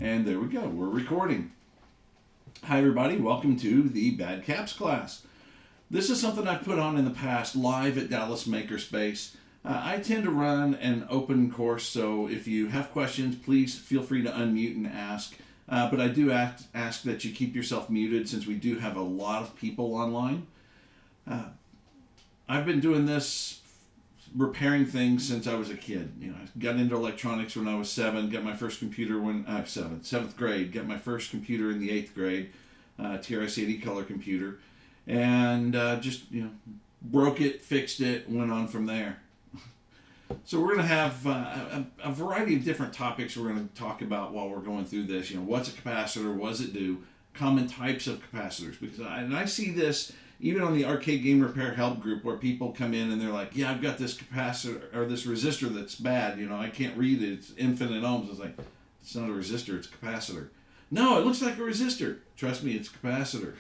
And there we go, we're recording. Hi everybody, welcome to the Bad Caps class. This is something I've put on in the past live at Dallas Makerspace. I tend to run an open course, so if you have questions, please feel free to unmute and ask. But I do ask that you keep yourself muted since we do have a lot of people online. I've been doing this repairing things since I was a kid. You know, I got into electronics when I was 7. Got my first computer when I was 7th grade. Got my first computer in the 8th grade, TRS-80 color computer, and just broke it, fixed it, went on from there. So we're going to have a variety of different topics we're going to talk about while we're going through this. What's a capacitor? What does it do? Common types of capacitors, because I see this even on the arcade game repair help group where people come in and they're like, yeah, I've got this capacitor or this resistor that's bad. I can't read it. It's infinite ohms. It's like, it's not a resistor. It's a capacitor. No, it looks like a resistor. Trust me, it's a capacitor.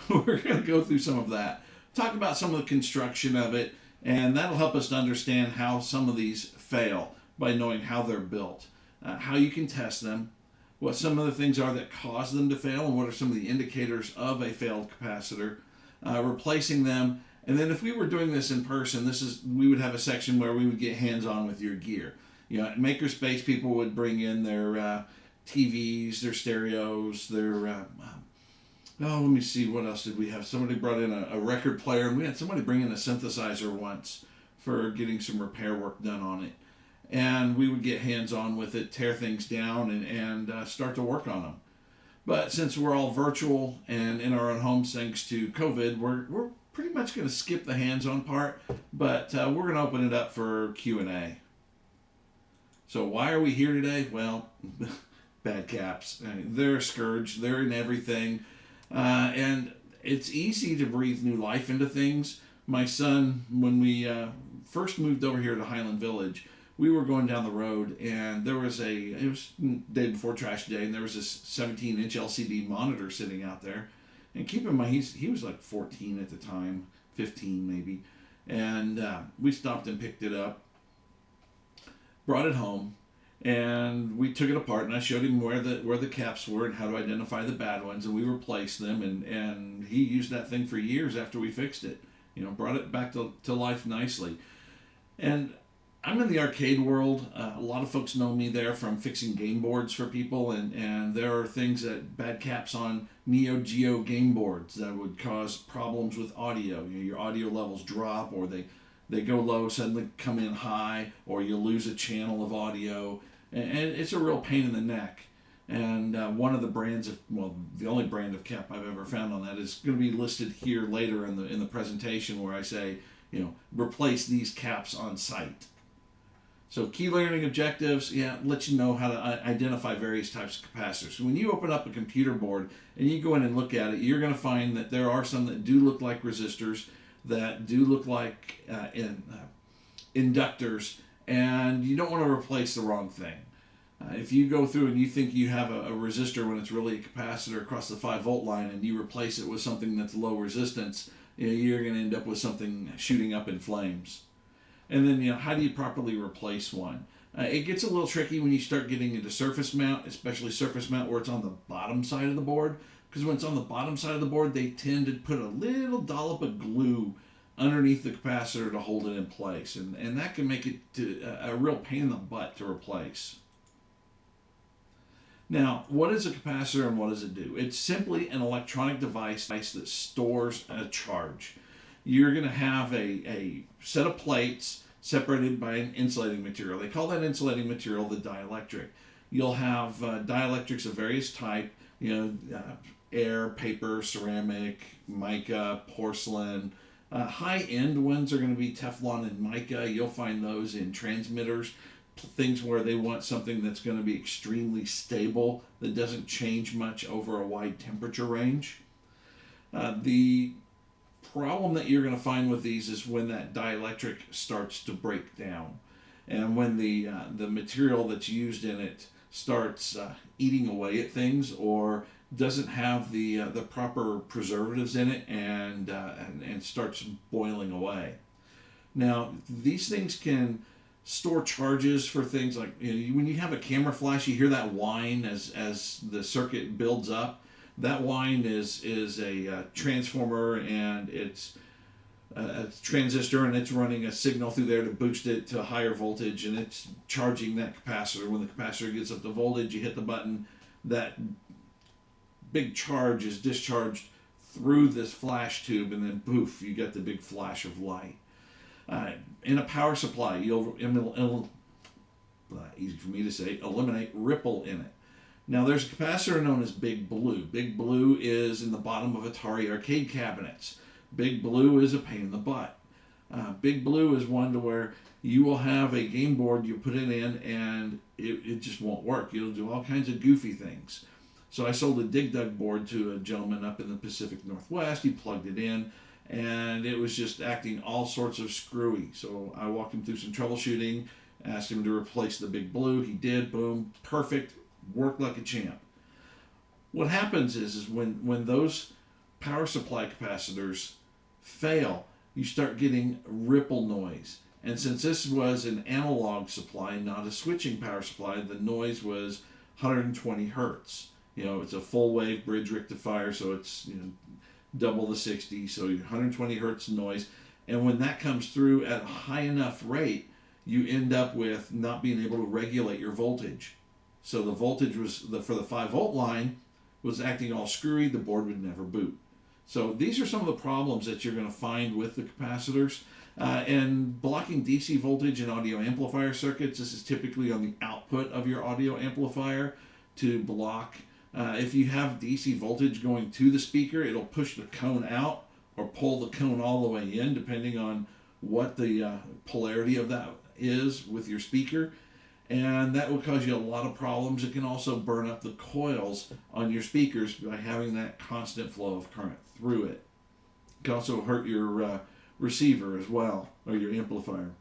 We're going to go through some of that. Talk about some of the construction of it, and that'll help us to understand how some of these fail by knowing how they're built, how you can test them, what some of the things are that cause them to fail, and what are some of the indicators of a failed capacitor, replacing them. And then if we were doing this in person, we would have a section where we would get hands-on with your gear. At Makerspace, people would bring in their TVs, their stereos, their let me see, what else did we have? Somebody brought in a record player, and we had somebody bring in a synthesizer once for getting some repair work done on it. And we would get hands-on with it, tear things down, and start to work on them. But since we're all virtual and in our own homes thanks to COVID, we're pretty much going to skip the hands-on part, but we're going to open it up for Q&A. So why are we here today? Well, bad caps. They're a scourge. They're in everything. And it's easy to breathe new life into things. My son, when we first moved over here to Highland Village, we were going down the road, and it was the day before trash day, and there was this 17-inch LCD monitor sitting out there. And keep in mind, he was like 14 at the time, 15 maybe. And we stopped and picked it up, brought it home, and we took it apart, and I showed him where the caps were and how to identify the bad ones, and we replaced them, and he used that thing for years after we fixed it. Brought it back to life nicely. And I'm in the arcade world. A lot of folks know me there from fixing game boards for people, and there are things that bad caps on Neo Geo game boards that would cause problems with audio. Your audio levels drop, or they go low, suddenly come in high, or you lose a channel of audio, and it's a real pain in the neck. And one of the brands the only brand of cap I've ever found on that is going to be listed here later in the presentation, where I say, replace these caps on site. So key learning objectives, let you know how to identify various types of capacitors. So when you open up a computer board and you go in and look at it, you're going to find that there are some that do look like resistors, that do look like inductors, and you don't want to replace the wrong thing. If you go through and you think you have a resistor when it's really a capacitor across the 5-volt line, and you replace it with something that's low resistance, you're going to end up with something shooting up in flames. And then, how do you properly replace one? It gets a little tricky when you start getting into surface mount, especially surface mount where it's on the bottom side of the board. Because when it's on the bottom side of the board, they tend to put a little dollop of glue underneath the capacitor to hold it in place. And that can make it a real pain in the butt to replace. Now, what is a capacitor and what does it do? It's simply an electronic device that stores a charge. You're going to have a set of plates separated by an insulating material. They call that insulating material the dielectric. You'll have dielectrics of various type, air, paper, ceramic, mica, porcelain. High-end ones are going to be Teflon and mica. You'll find those in transmitters, things where they want something that's going to be extremely stable, that doesn't change much over a wide temperature range. The problem that you're going to find with these is when that dielectric starts to break down, and when the material that's used in it starts eating away at things, or doesn't have the proper preservatives in it, and starts boiling away. Now, these things can store charges for things like, when you have a camera flash, you hear that whine as the circuit builds up. That whine is a transformer, and it's a transistor, and it's running a signal through there to boost it to a higher voltage, and it's charging that capacitor. When the capacitor gets up to voltage, you hit the button, that big charge is discharged through this flash tube, and then poof, you get the big flash of light. In a power supply, you'll easy for me to say, eliminate ripple in it. Now, there's a capacitor known as Big Blue. Big Blue is in the bottom of Atari arcade cabinets. Big Blue is a pain in the butt. Big Blue is one to where you will have a game board, you put it in, and it just won't work. It'll do all kinds of goofy things. So I sold a Dig Dug board to a gentleman up in the Pacific Northwest. He plugged it in, and it was just acting all sorts of screwy. So I walked him through some troubleshooting, asked him to replace the Big Blue. He did. Boom. Perfect. Worked like a champ. What happens is when those power supply capacitors fail, you start getting ripple noise. And since this was an analog supply, not a switching power supply, the noise was 120 hertz. It's a full wave bridge rectifier, so it's double the 60, so 120 hertz noise. And when that comes through at a high enough rate, you end up with not being able to regulate your voltage. So the voltage for the 5-volt line was acting all screwy. The board would never boot. So these are some of the problems that you're going to find with the capacitors. And blocking DC voltage in audio amplifier circuits, this is typically on the output of your audio amplifier to block. If you have DC voltage going to the speaker, it'll push the cone out or pull the cone all the way in, depending on what the polarity of that is with your speaker. And that will cause you a lot of problems. It can also burn up the coils on your speakers by having that constant flow of current through it. It can also hurt your receiver as well, or your amplifier.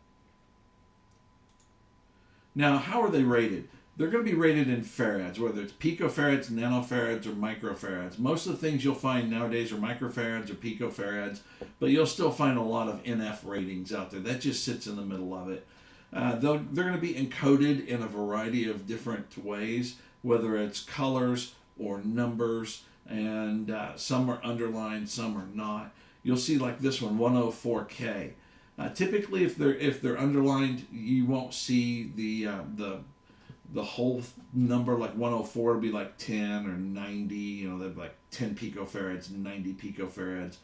Now, how are they rated? They're going to be rated in farads, whether it's picofarads, nanofarads, or microfarads. Most of the things you'll find nowadays are microfarads or picofarads, but you'll still find a lot of NF ratings out there. That just sits in the middle of it. They're going to be encoded in a variety of different ways, whether it's colors or numbers, and some are underlined, some are not. You'll see like this one, 104K. Typically, if they're underlined, you won't see the whole number. Like 104 would be like 10 or 90. They're like 10 picofarads, 90 picofarads.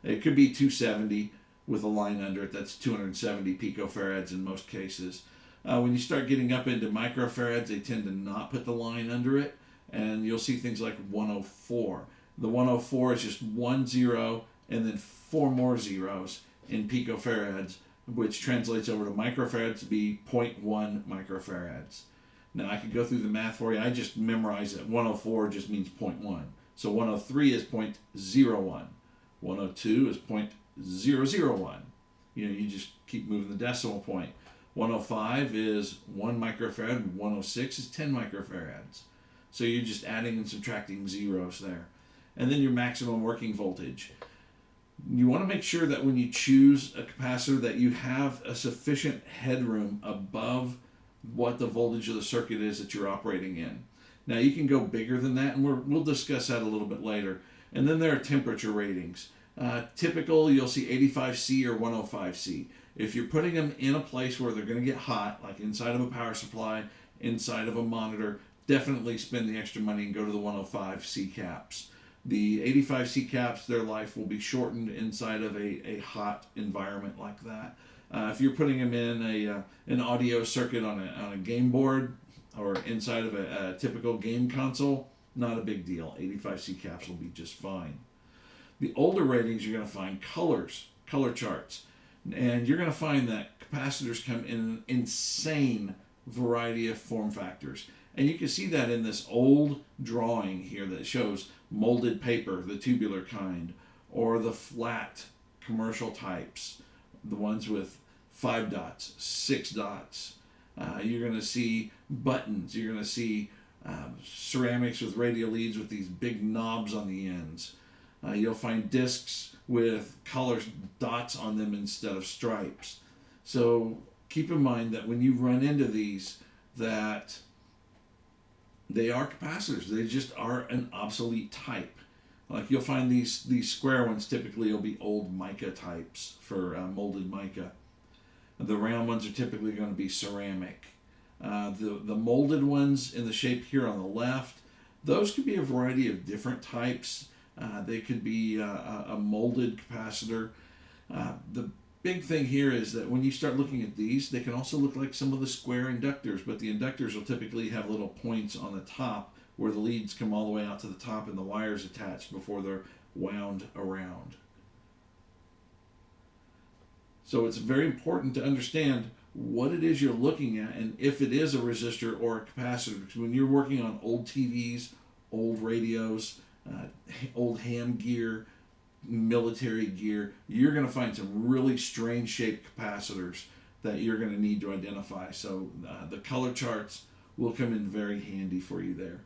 It could be 270. With a line under it, that's 270 picofarads in most cases. When you start getting up into microfarads, they tend to not put the line under it, and you'll see things like 104. The 104 is just 1 0 and then 4 more zeros in picofarads, which translates over to microfarads to be 0.1 microfarads. Now I could go through the math for you. I just memorized that 104 just means 0.1. So 103 is 0.01. 102 is 0.001. You just keep moving the decimal point. 105 is 1 microfarad. 106 is 10 microfarads. So you're just adding and subtracting zeros there. And then your maximum working voltage. You want to make sure that when you choose a capacitor that you have a sufficient headroom above what the voltage of the circuit is that you're operating in. Now you can go bigger than that, and we'll discuss that a little bit later. And then there are temperature ratings. Typical, you'll see 85C or 105C. If you're putting them in a place where they're going to get hot, like inside of a power supply, inside of a monitor, definitely spend the extra money and go to the 105C caps. The 85C caps, their life will be shortened inside of a hot environment like that. If you're putting them in an audio circuit on a game board or inside of a typical game console, not a big deal. 85C caps will be just fine. The older ratings, you're going to find color charts. And you're going to find that capacitors come in an insane variety of form factors. And you can see that in this old drawing here that shows molded paper, the tubular kind, or the flat commercial types, the ones with 5 dots, 6 dots. You're going to see buttons. You're going to see ceramics with radial leads with these big knobs on the ends. You'll find discs with color dots on them instead of stripes. So keep in mind that when you run into these, that they are capacitors. They just are an obsolete type. Like you'll find these square ones typically will be old mica types for molded mica. The round ones are typically going to be ceramic. The molded ones in the shape here on the left, those could be a variety of different types. They could be a molded capacitor. The big thing here is that when you start looking at these, they can also look like some of the square inductors, but the inductors will typically have little points on the top where the leads come all the way out to the top and the wires attached before they're wound around. So it's very important to understand what it is you're looking at and if it is a resistor or a capacitor. Because when you're working on old TVs, old radios, old ham gear, military gear, you're going to find some really strange shaped capacitors that you're going to need to identify. So the color charts will come in very handy for you there.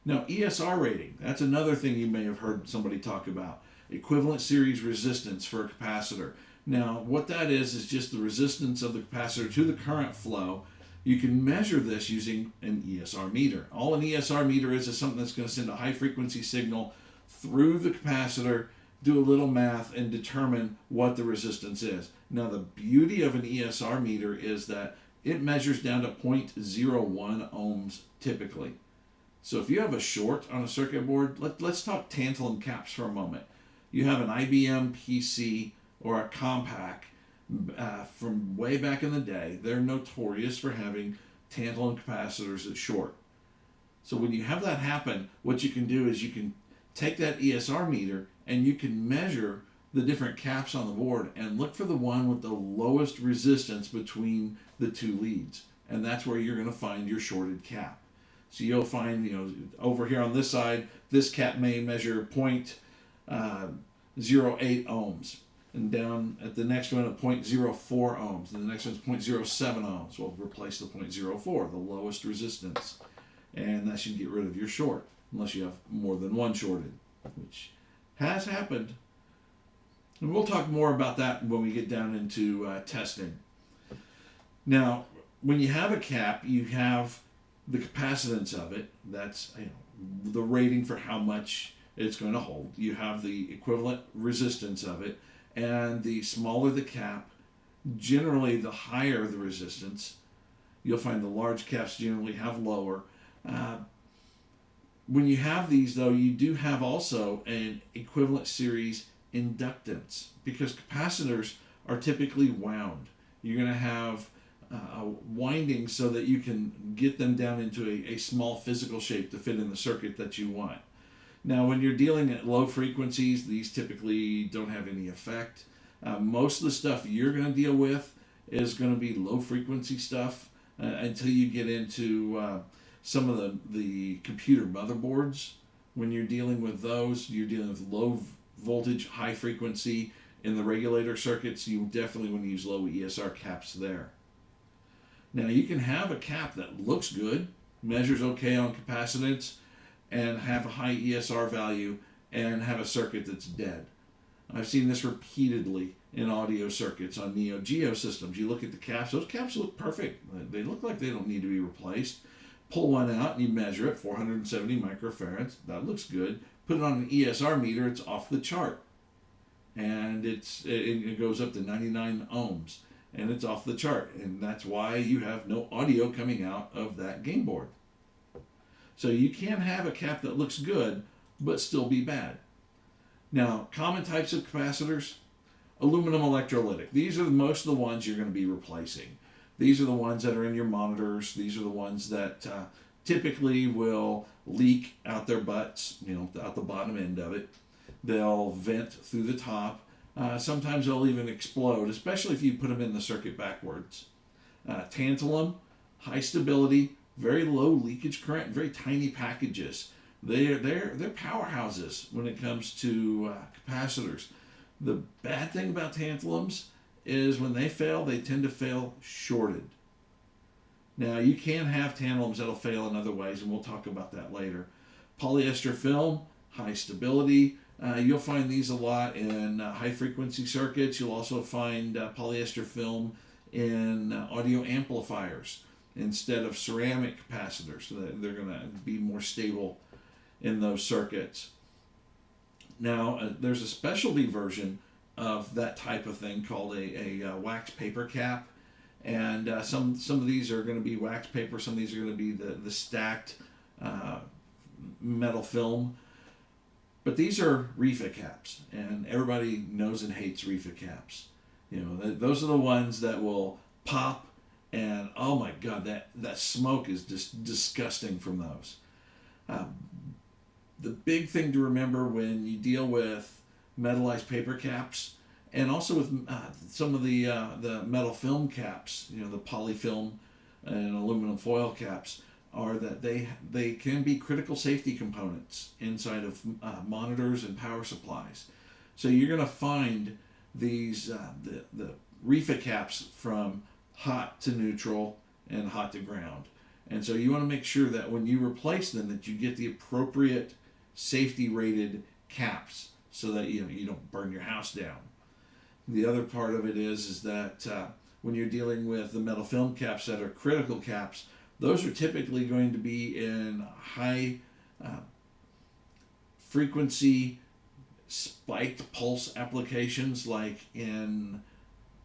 Now, ESR rating, that's another thing you may have heard somebody talk about. Equivalent series resistance for a capacitor. Now, what that is just the resistance of the capacitor to the current flow. You can measure this using an ESR meter. All an ESR meter is something that's going to send a high frequency signal through the capacitor, do a little math, and determine what the resistance is. Now, the beauty of an ESR meter is that it measures down to 0.01 ohms typically. So if you have a short on a circuit board, let's talk tantalum caps for a moment. You have an IBM PC or a compact from way back in the day. They're notorious for having tantalum capacitors at short. So when you have that happen, what you can do is you can take that ESR meter and you can measure the different caps on the board and look for the one with the lowest resistance between the two leads. And that's where you're going to find your shorted cap. So you'll find, over here on this side, this cap may measure 0.08 ohms. And down at the next one at 0.04 ohms. And the next one's 0.07 ohms. We'll replace the 0.04, the lowest resistance. And that should get rid of your short, unless you have more than one shorted, which has happened. And we'll talk more about that when we get down into testing. Now, when you have a cap, you have the capacitance of it. That's the rating for how much it's going to hold. You have the equivalent resistance of it. And the smaller the cap, generally the higher the resistance. You'll find the large caps generally have lower. When you have these, though, you do have also an equivalent series inductance, because capacitors are typically wound. You're going to have winding so that you can get them down into a small physical shape to fit in the circuit that you want. Now, when you're dealing at low frequencies, these typically don't have any effect. Most of the stuff you're going to deal with is going to be low frequency stuff until you get into some of the computer motherboards. When you're dealing with those, you're dealing with low voltage, high frequency in the regulator circuits. You definitely want to use low ESR caps there. Now, you can have a cap that looks good, measures okay on capacitance, and have a high ESR value and have a circuit that's dead. I've seen this repeatedly in audio circuits on Neo Geo systems. You look at the caps, those caps look perfect. They look like they don't need to be replaced. Pull one out and you measure it, 470 microfarads. That looks good. Put it on an ESR meter, it's off the chart. And it goes up to 99 ohms. And it's off the chart. And that's why you have no audio coming out of that game board. So you can have a cap that looks good, but still be bad. Now, common types of capacitors, aluminum electrolytic. These are most of the ones you're going to be replacing. These are the ones that are in your monitors. These are the ones that typically will leak out their butts, out the bottom end of it. They'll vent through the top. Sometimes they'll even explode, especially if you put them in the circuit backwards. Tantalum, high stability, very low leakage current, very tiny packages. They're powerhouses when it comes to capacitors. The bad thing about tantalums is when they fail, they tend to fail shorted. Now, you can have tantalums that'll fail in other ways, and we'll talk about that later. Polyester film, high stability. You'll find these a lot in high frequency circuits. You'll also find polyester film in audio amplifiers instead of ceramic capacitors. So that they're going to be more stable in those circuits. Now, there's a specialty version of that type of thing called a wax paper cap. And some of these are going to be wax paper. Some of these are going to be the stacked metal film. But these are reefa caps, and everybody knows and hates reefa caps. You know, those are the ones that will pop, and oh my God, that smoke is just disgusting from those. The big thing to remember when you deal with metallized paper caps, and also with some of the metal film caps, you know, the polyfilm and aluminum foil caps, are that they can be critical safety components inside of monitors and power supplies. So you're going to find these the reefa caps from hot to neutral and hot to ground. And so you want to make sure that when you replace them that you get the appropriate safety rated caps so that you don't burn your house down. The other part of it is that when you're dealing with the metal film caps that are critical caps, those are typically going to be in high frequency spiked pulse applications, like in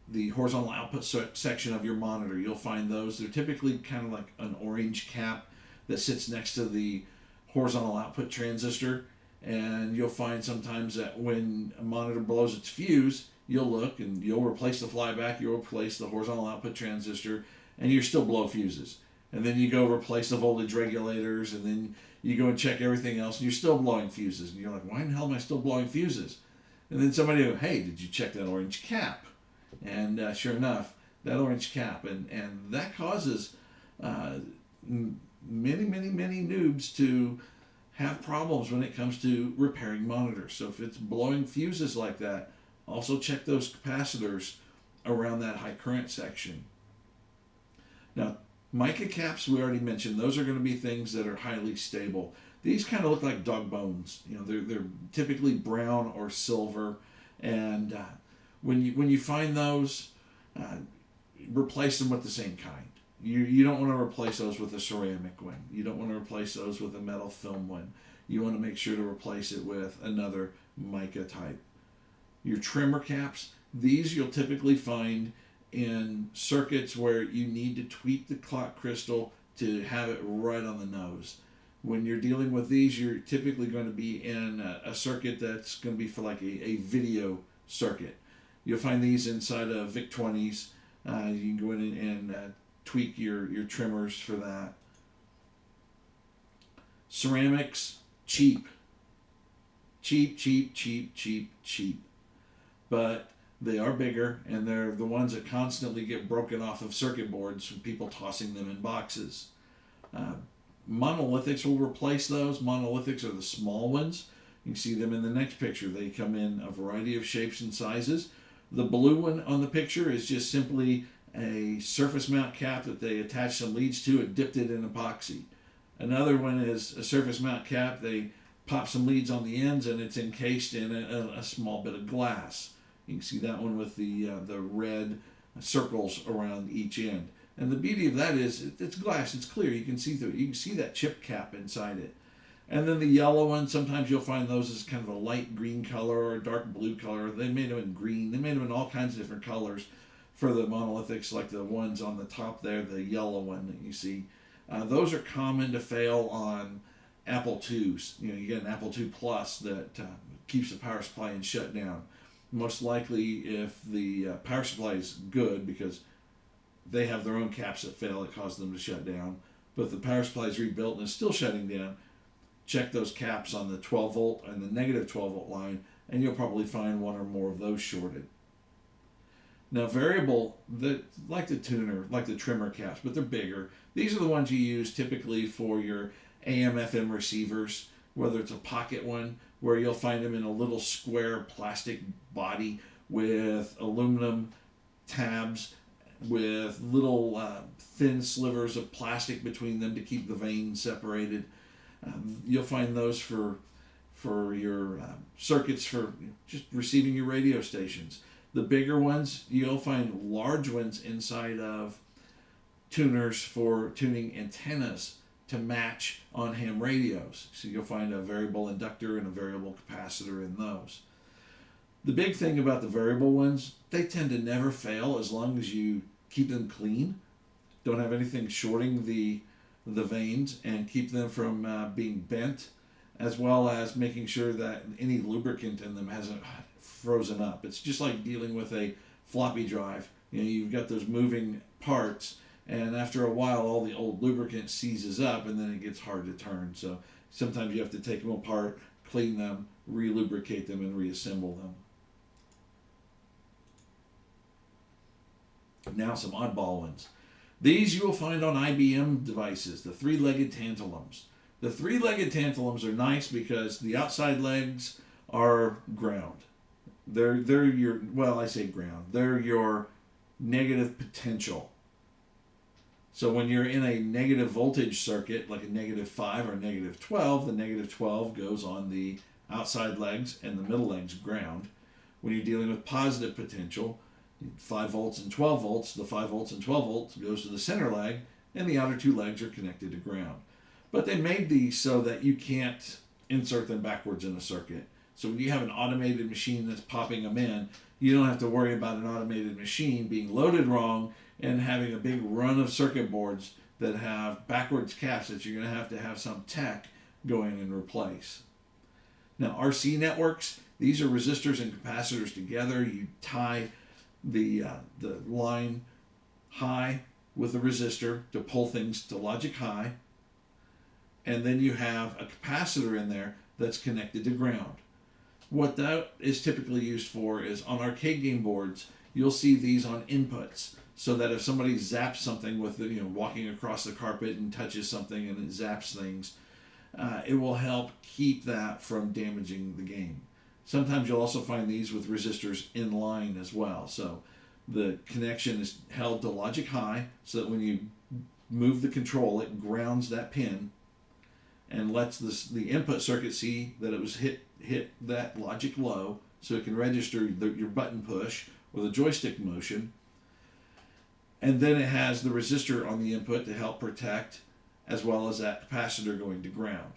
the horizontal output section of your monitor. You'll find those. They're typically kind of like an orange cap that sits next to the horizontal output transistor. And you'll find sometimes that when a monitor blows its fuse, you'll look and you'll replace the flyback, you'll replace the horizontal output transistor, and you're still blow fuses. And then you go replace the voltage regulators, and then you go and check everything else, and you're still blowing fuses. And you're like, why in the hell am I still blowing fuses? And then somebody will, hey, did you check that orange cap? And sure enough, that orange cap. And that causes many noobs to have problems when it comes to repairing monitors. So if it's blowing fuses like that, also check those capacitors around that high current section. Now, mica caps, we already mentioned, those are going to be things that are highly stable. These kind of look like dog bones. You know, they're typically brown or silver, and when you find those, replace them with the same kind. You don't want to replace those with a ceramic one. You don't want to replace those with a metal film one. You want to make sure to replace it with another mica type. Your trimmer caps, these you'll typically find in circuits where you need to tweak the clock crystal to have it right on the nose. When you're dealing with these, you're typically going to be in a circuit that's going to be for like a video circuit. You'll find these inside of VIC-20s. You can go in and tweak your trimmers for that. Ceramics, cheap. Cheap. But they are bigger, and they're the ones that constantly get broken off of circuit boards from people tossing them in boxes. Monolithics will replace those. Monolithics are the small ones. You can see them in the next picture. They come in a variety of shapes and sizes. The blue one on the picture is just simply a surface mount cap that they attach some leads to and dipped it in epoxy. Another one is a surface mount cap. They pop some leads on the ends, and it's encased in a small bit of glass. You can see that one with the red circles around each end. And the beauty of that is it's glass, it's clear, you can see through it. You can see that chip cap inside it. And then the yellow one, sometimes you'll find those as kind of a light green color or a dark blue color. They made them in green. They made them in all kinds of different colors for the monolithics, like the ones on the top there, the yellow one that you see. Those are common to fail on Apple IIs. You know, you get an Apple II Plus that keeps the power supply in shutdown. Most likely, if the power supply is good, because they have their own caps that fail that cause them to shut down, but if the power supply is rebuilt and is still shutting down, check those caps on the 12 volt and the negative 12 volt line, and you'll probably find one or more of those shorted. Now, variable, like the tuner, like the trimmer caps, but they're bigger. These are the ones you use typically for your AM/FM receivers, whether it's a pocket one, where you'll find them in a little square plastic body with aluminum tabs with little thin slivers of plastic between them to keep the veins separated. You'll find those for for your circuits for just receiving your radio stations. The bigger ones, you'll find large ones inside of tuners for tuning antennas to match on ham radios. So you'll find a variable inductor and a variable capacitor in those. The big thing about the variable ones, they tend to never fail as long as you keep them clean. Don't have anything shorting the vanes and keep them from being bent, as well as making sure that any lubricant in them hasn't frozen up. It's just like dealing with a floppy drive. You've got those moving parts, and after a while all the old lubricant seizes up and then it gets hard to turn. So sometimes you have to take them apart, clean them, re-lubricate them, and reassemble them. Now some oddball ones. These you will find on IBM devices, the three-legged tantalums. The three-legged tantalums are nice because the outside legs are ground. They're your, well, I say ground. They're your negative potential. So when you're in a negative voltage circuit, like a -5 or -12, the -12 goes on the outside legs and the middle legs ground. When you're dealing with positive potential, 5 volts and 12 volts, the 5 volts and 12 volts goes to the center leg, and the outer two legs are connected to ground. But they made these so that you can't insert them backwards in a circuit. So when you have an automated machine that's popping them in, you don't have to worry about an automated machine being loaded wrong and having a big run of circuit boards that have backwards caps that you're going to have some tech go in and replace. Now, RC networks, these are resistors and capacitors together. You tie the line high with the resistor to pull things to logic high, and then you have a capacitor in there that's connected to ground. What that is typically used for is on arcade game boards, you'll see these on inputs, so that if somebody zaps something with walking across the carpet and touches something and it zaps things, it will help keep that from damaging the game. Sometimes you'll also find these with resistors in line as well. So the connection is held to logic high so that when you move the control, it grounds that pin and lets the input circuit see that it was hit that logic low, so it can register your button push or the joystick motion. And then it has the resistor on the input to help protect, as well as that capacitor going to ground.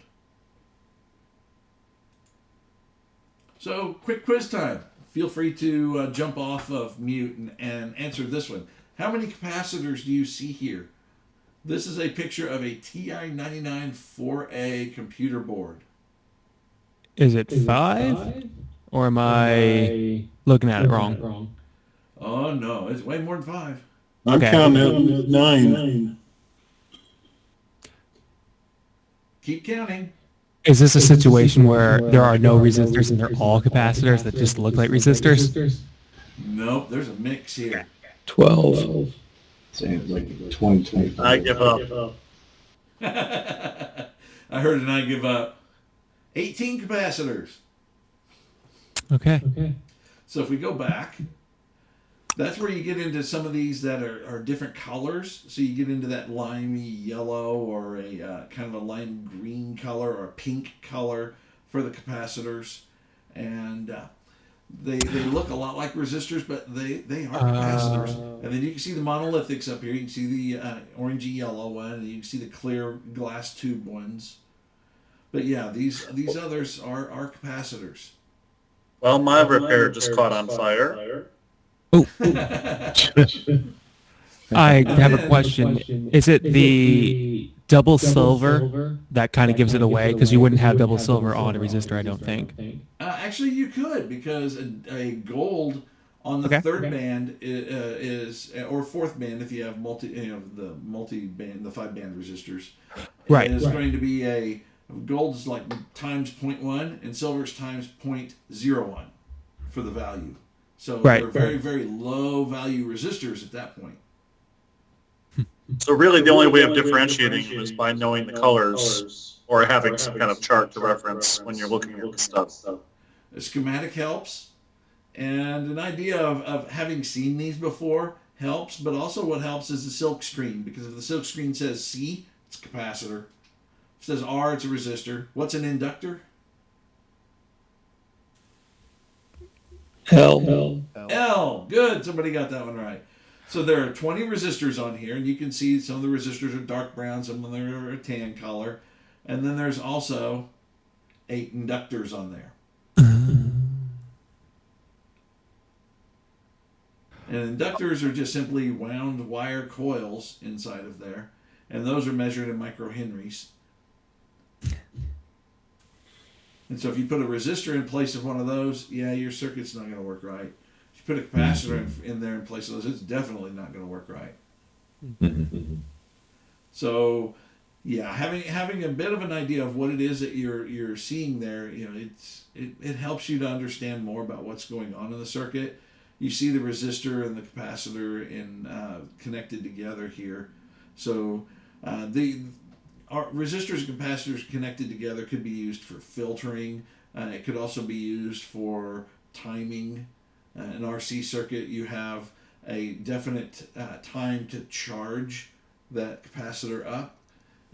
So, quick quiz time. Feel free to jump off of mute and answer this one. How many capacitors do you see here? This is a picture of a TI-99 4A computer board. Is it 5? Or am I looking at it wrong? Oh, no. It's way more than 5. I'm counting at 9. Keep counting. Is this a situation where there are no resistors and they're all capacitors that just look like resistors? Nope, there's a mix here. 12. Say like 20, 25. I give up. I heard an I give up. 18 capacitors. Okay. So if we go back, that's where you get into some of these that are different colors. So you get into that limey yellow or a kind of a lime green color or a pink color for the capacitors. And they look a lot like resistors, but they are capacitors. And then you can see the monolithics up here. You can see the orangey yellow one, and you can see the clear glass tube ones. But yeah, these others are capacitors. Well, my repair just caught on fire. Oh. I have a question. Is it the double silver that kind of gives it away? Because you wouldn't have double silver on a resistor, I don't think. Actually, you could, because a gold on the third band is, or fourth band if you have the multi-band, the 5-band resistors, is going to be a gold is like times 0.1 and silver is times 0.01 for the value. So they're very, very low value resistors at that point. So really the only way of differentiating them is by knowing the colors or having some kind of chart to reference when you're looking at the stuff. A schematic helps, and an idea of having seen these before helps, but also what helps is the silk screen, because if the silk screen says C, it's a capacitor. If it says R, it's a resistor. What's an inductor? L. L. Good. Somebody got that one right. So there are 20 resistors on here, and you can see some of the resistors are dark brown, some of them are a tan color. And then there's also 8 inductors on there. And inductors are just simply wound wire coils inside of there. And those are measured in microhenries. And so if you put a resistor in place of one of those, yeah, your circuit's not going to work right. If you put a capacitor in there in place of those, it's definitely not going to work right. So, yeah, having a bit of an idea of what it is that you're seeing there, it helps you to understand more about what's going on in the circuit. You see the resistor and the capacitor connected together here. So our resistors and capacitors connected together could be used for filtering. It could also be used for timing. An RC circuit, you have a definite time to charge that capacitor up.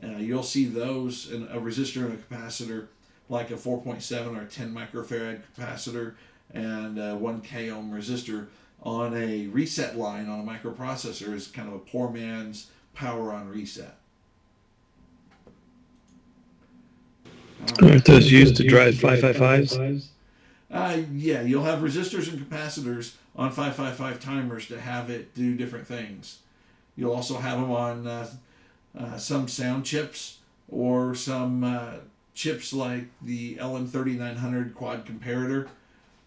You'll see those in a resistor and a capacitor, like a 4.7 or 10 microfarad capacitor and a 1 k ohm resistor on a reset line on a microprocessor is kind of a poor man's power on reset. Aren't those used to drive 555s? Yeah, you'll have resistors and capacitors on 555 timers to have it do different things. You'll also have them on some sound chips or some chips like the LM3900 quad comparator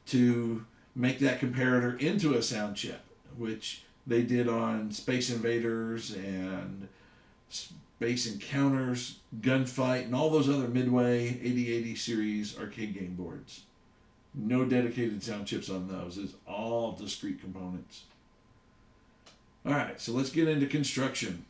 to make that comparator into a sound chip, which they did on Space Invaders and Space Encounters, Gunfight, and all those other Midway 8080 series arcade game boards. No dedicated sound chips on those. It's all discrete components. Alright, so let's get into construction.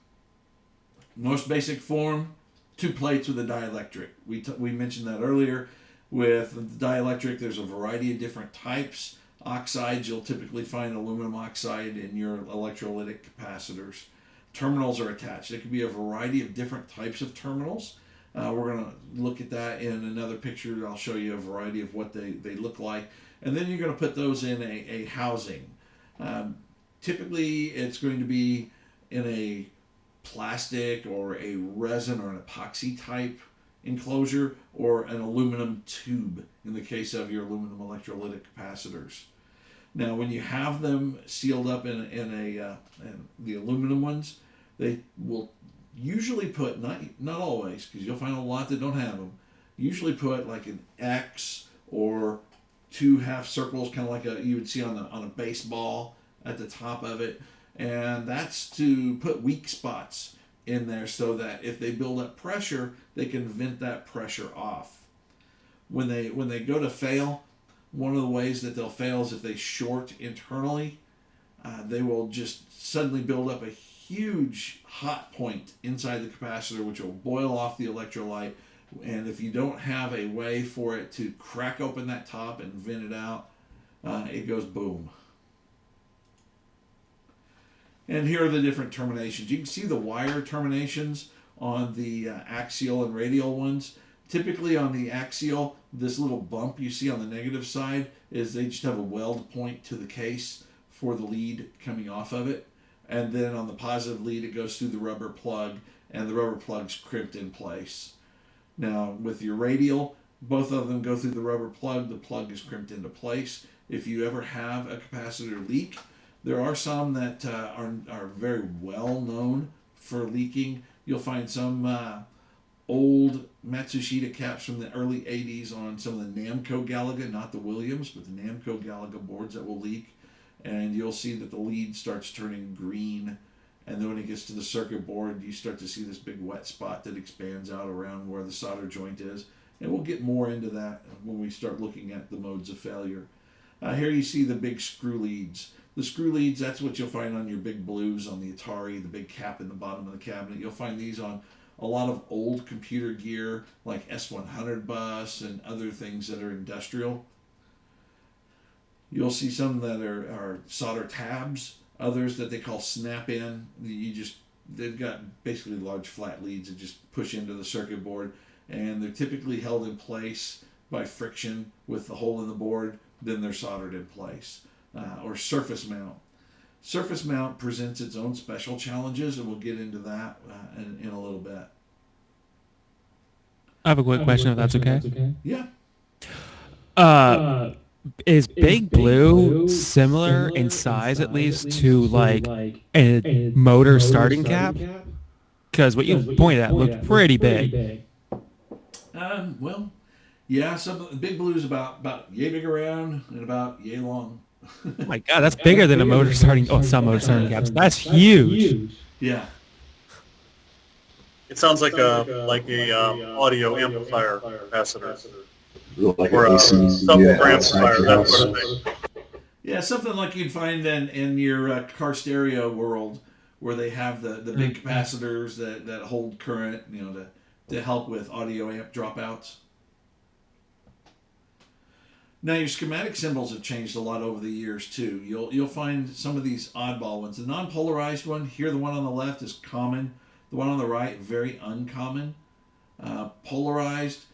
Most basic form, 2 plates with a dielectric. We mentioned that earlier. With the dielectric, there's a variety of different types. Oxides, you'll typically find aluminum oxide in your electrolytic capacitors. Terminals are attached. There can be a variety of different types of terminals. We're going to look at that in another picture. I'll show you a variety of what they look like. And then you're going to put those in a housing. Typically, it's going to be in a plastic or a resin or an epoxy type enclosure or an aluminum tube in the case of your aluminum electrolytic capacitors. Now, when you have them sealed up in the aluminum ones, they will usually put, not always, because you'll find a lot that don't have them, usually put like an X or 2 half circles, kind of like you would see on a baseball at the top of it, and that's to put weak spots in there so that if they build up pressure, they can vent that pressure off. When they go to fail, one of the ways that they'll fail is if they short internally. They will just suddenly build up a huge hot point inside the capacitor, which will boil off the electrolyte. And if you don't have a way for it to crack open that top and vent it out, it goes boom. And here are the different terminations. You can see the wire terminations on the axial and radial ones. Typically on the axial, this little bump you see on the negative side is they just have a weld point to the case for the lead coming off of it. And then on the positive lead, it goes through the rubber plug, and the rubber plug's crimped in place. Now, with your radial, both of them go through the rubber plug. The plug is crimped into place. If you ever have a capacitor leak, there are some that are very well known for leaking. You'll find some old Matsushita caps from the early 80s on some of the Namco Galaga, not the Williams, but the Namco Galaga boards that will leak. And you'll see that the lead starts turning green. And then when it gets to the circuit board, you start to see this big wet spot that expands out around where the solder joint is. And we'll get more into that when we start looking at the modes of failure. Here you see the big screw leads. The screw leads, that's what you'll find on your big blues, on the Atari, the big cap in the bottom of the cabinet. You'll find these on a lot of old computer gear like S100 bus and other things that are industrial. You'll see some that are solder tabs, others that they call snap-in. They've got basically large flat leads that just push into the circuit board, and they're typically held in place by friction with the hole in the board. then they're soldered in place. Or surface mount. Surface mount presents its own special challenges, and we'll get into that in a little bit. I have a quick question, if that's okay. Yeah. Is Big Blue similar in size, at least, to like a motor starting cap? Because what you pointed at looked pretty big. Well, yeah. Some Big Blue is about yay big around and about yay long. Oh my God, that's bigger than a motor starting. Oh, some motor starting caps. That's huge. Yeah. It sounds like a audio amplifier capacitor. Like Or an a AC subwoofer outside amplifier, your that house. sort of thing. Yeah, something like you'd find in your car stereo world, where they have the big capacitors that hold current, to help with audio amp dropouts. Now your schematic symbols have changed a lot over the years too. You'll find some of these oddball ones. The non-polarized one here, the one on the left is common. The one on the right, very uncommon. Polarized,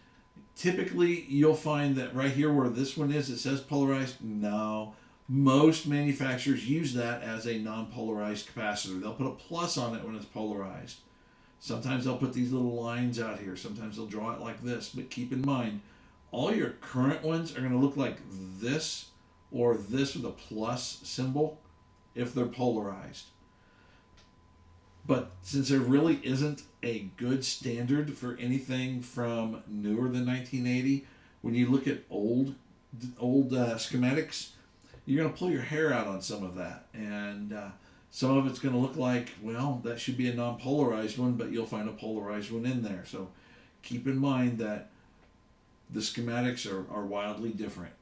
typically you'll find that right here where this one is, it says polarized. No, most manufacturers use that as a non-polarized capacitor. They'll put a plus on it when it's polarized. Sometimes they'll put these little lines out here. Sometimes they'll draw it like this. But keep in mind, all your current ones are going to look like this or this with a plus symbol if they're polarized. But since there really isn't a good standard for anything from newer than 1980, when you look at old schematics, you're going to pull your hair out on some of that. And some of it's going to look like, well, that should be a non-polarized one, but you'll find a polarized one in there. So keep in mind that the schematics are wildly different.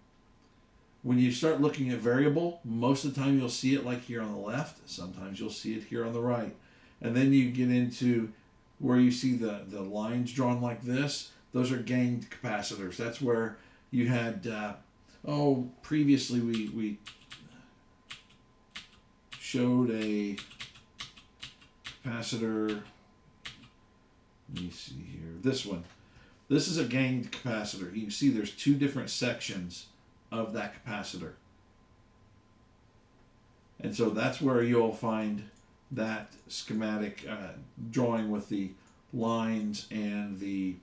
When you start looking at variable, most of the time you'll see it like here on the left. Sometimes you'll see it here on the right. And then you get into where you see the lines drawn like this. Those are ganged capacitors. That's where you had, previously we showed a capacitor. Let me see here. This one. This is a ganged capacitor. You can see there's two different sections of that capacitor. And so that's where you'll find that schematic drawing with the lines and the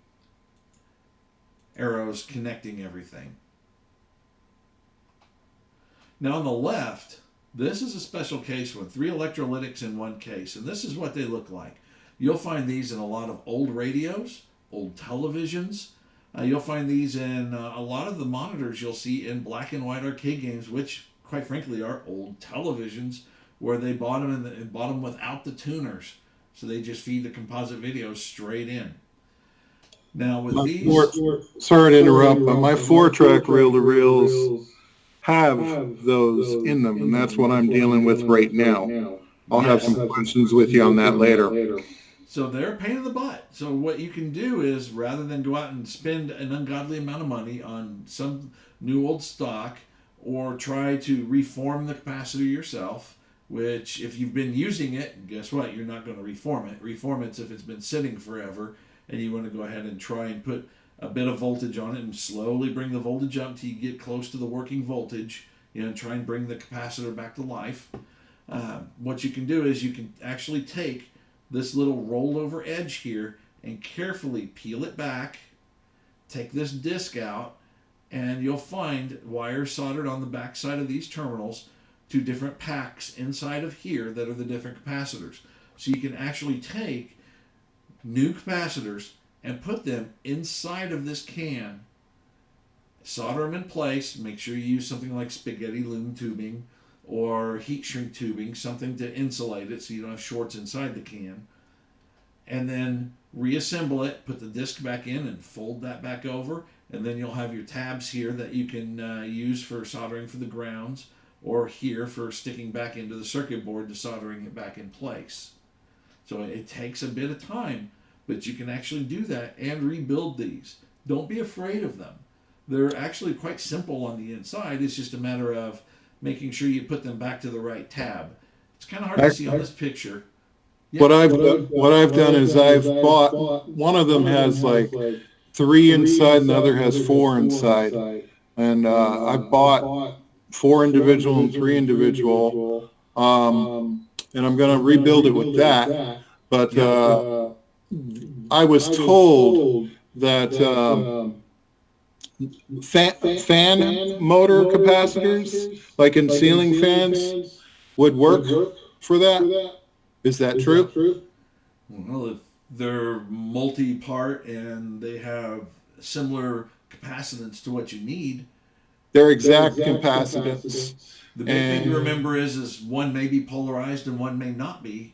arrows connecting everything. Now on the left, this is a special case one, 3 electrolytics in one case, and this is what they look like. You'll find these in a lot of old radios, old televisions. You'll find these in a lot of the monitors you'll see in black and white arcade games, which quite frankly are old televisions, where they bought them without the tuners, so they just feed the composite videos straight in. Now with these, sorry to interrupt, but my 4-track reel-to-reels have those in them, and that's what I'm dealing with right now. I'll have some questions with you on that later. so they're a pain in the butt. So what you can do is, rather than go out and spend an ungodly amount of money on some new old stock, or try to reform the capacitor yourself, which if you've been using it, guess what? You're not going to reform it. Reform it if it's been sitting forever and you want to go ahead and try and put a bit of voltage on it and slowly bring the voltage up till you get close to the working voltage, and try and bring the capacitor back to life. What you can do is you can actually take this little rolled over edge here and carefully peel it back, take this disc out, and you'll find wires soldered on the back side of these terminals to different packs inside of here that are the different capacitors. So you can actually take new capacitors and put them inside of this can, solder them in place, make sure you use something like spaghetti loom tubing or heat shrink tubing, something to insulate it so you don't have shorts inside the can, and then reassemble it, put the disc back in and fold that back over, and then you'll have your tabs here that you can use for soldering for the grounds, or here for sticking back into the circuit board to soldering it back in place. So it takes a bit of time, but you can actually do that and rebuild these. Don't be afraid of them. They're actually quite simple on the inside. It's just a matter of making sure you put them back to the right tab. It's kind of hard to see on this picture. Yeah. What I've done is I've bought, one of them has like 3 inside and the other has 4 inside. And I bought 4 individual and 3 individual, and I'm going to rebuild it with that. But I was told that fan motor capacitors, like in ceiling fans, would work for that. Is that true? Well, if they're multi-part and they have similar capacitance to what you need, They're exact capacitance. the big thing to remember is one may be polarized and one may not be.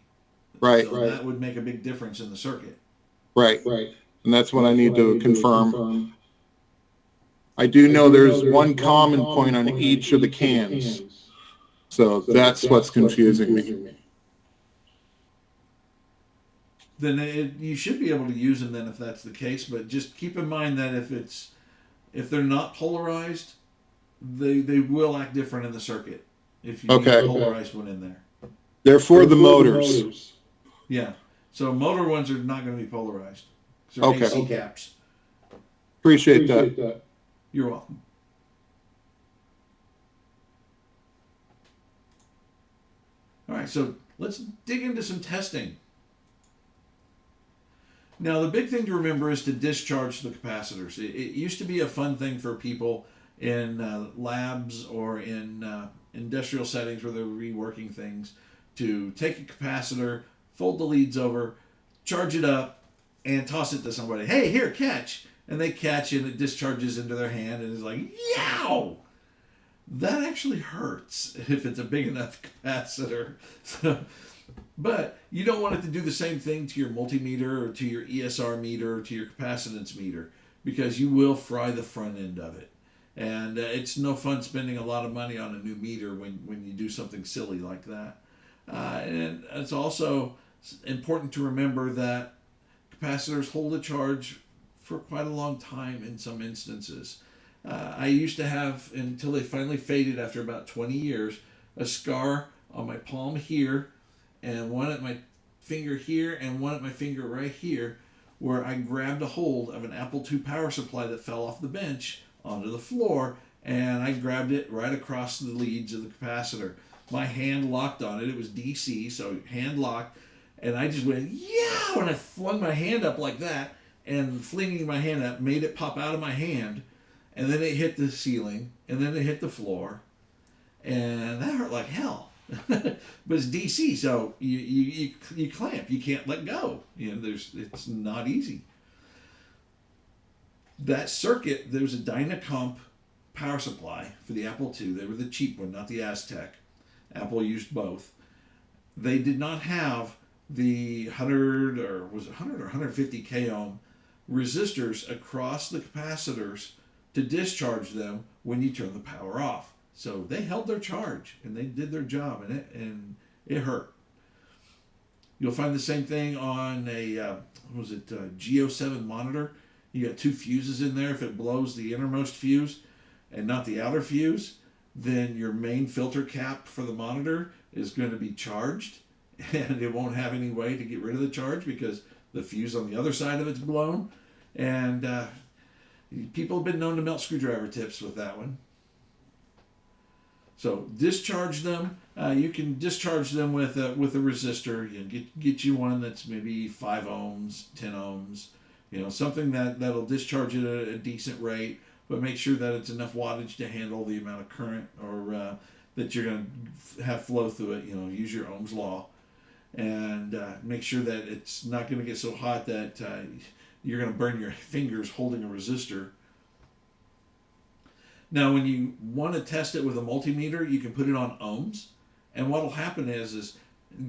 Right. So that would make a big difference in the circuit. Right. And that's what I need to confirm. I do know there's one common point on each of the cans. So that's what's confusing me. Then you should be able to use them then if that's the case. But just keep in mind that if they're not polarized, they will act different in the circuit if you need a polarized one in there. They're for the motors. Yeah. So motor ones are not going to be polarized. They're AC caps. Appreciate that. You're welcome. All right, so let's dig into some testing. Now, the big thing to remember is to discharge the capacitors. It used to be a fun thing for people in labs or in industrial settings where they're reworking things to take a capacitor, fold the leads over, charge it up, and toss it to somebody. Hey, here, catch. And they catch and it discharges into their hand and it's like, yow! That actually hurts if it's a big enough capacitor. But you don't want it to do the same thing to your multimeter or to your ESR meter or to your capacitance meter because you will fry the front end of it. And it's no fun spending a lot of money on a new meter when you do something silly like that. And it's also important to remember that capacitors hold a charge for quite a long time in some instances. I used to have, until they finally faded after about 20 years, a scar on my palm here, and one at my finger here, and one at my finger right here, where I grabbed a hold of an Apple II power supply that fell off the bench onto the floor, and I grabbed it right across the leads of the capacitor. My hand locked on it. It was DC, so hand locked, and I just went, yeah, when I flung my hand up like that, and flinging my hand up made it pop out of my hand, and then it hit the ceiling, and then it hit the floor, and that hurt like hell. But it's DC, so you clamp. You can't let go. It's not easy. That circuit, there was a Dynacomp power supply for the Apple II. They were the cheap one, not the Aztec. Apple used both. They did not have the 100 or 150 k ohm resistors across the capacitors to discharge them when you turn the power off. So they held their charge and they did their job, and it hurt. You'll find the same thing on a G07 monitor. You got 2 fuses in there. If it blows the innermost fuse and not the outer fuse, then your main filter cap for the monitor is going to be charged, and it won't have any way to get rid of the charge because the fuse on the other side of it's blown. And people have been known to melt screwdriver tips with that one. So discharge them. You can discharge them with a resistor. Get you one that's maybe 5 ohms, 10 ohms. Something that'll discharge it at a decent rate, but make sure that it's enough wattage to handle the amount of current or that you're going to have flow through it. Use your Ohm's law, and make sure that it's not going to get so hot that you're going to burn your fingers holding a resistor. Now, when you want to test it with a multimeter, you can put it on ohms, and what will happen is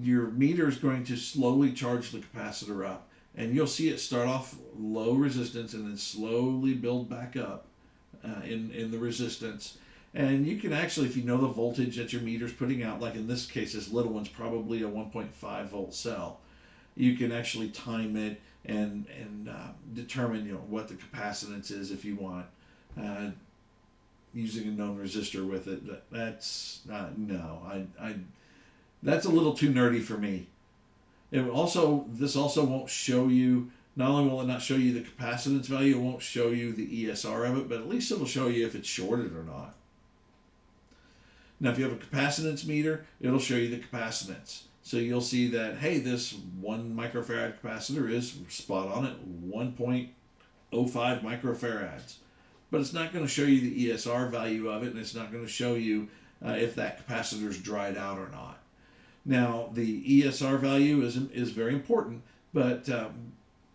your meter is going to slowly charge the capacitor up, and you'll see it start off low resistance and then slowly build back up in the resistance. And you can actually, if you know the voltage that your meter's putting out, like in this case, this little one's probably a 1.5 volt cell, you can actually time it and determine what the capacitance is if you want. Using a known resistor with it, that's that's a little too nerdy for me. This also won't show you Not only will it not show you the capacitance value, it won't show you the ESR of it, but at least it'll show you if it's shorted or not. Now, if you have a capacitance meter, it'll show you the capacitance. So you'll see that, hey, this 1 microfarad capacitor is spot on at 1.05 microfarads. But it's not going to show you the ESR value of it, and it's not going to show you if that capacitor's dried out or not. Now, the ESR value is very important, but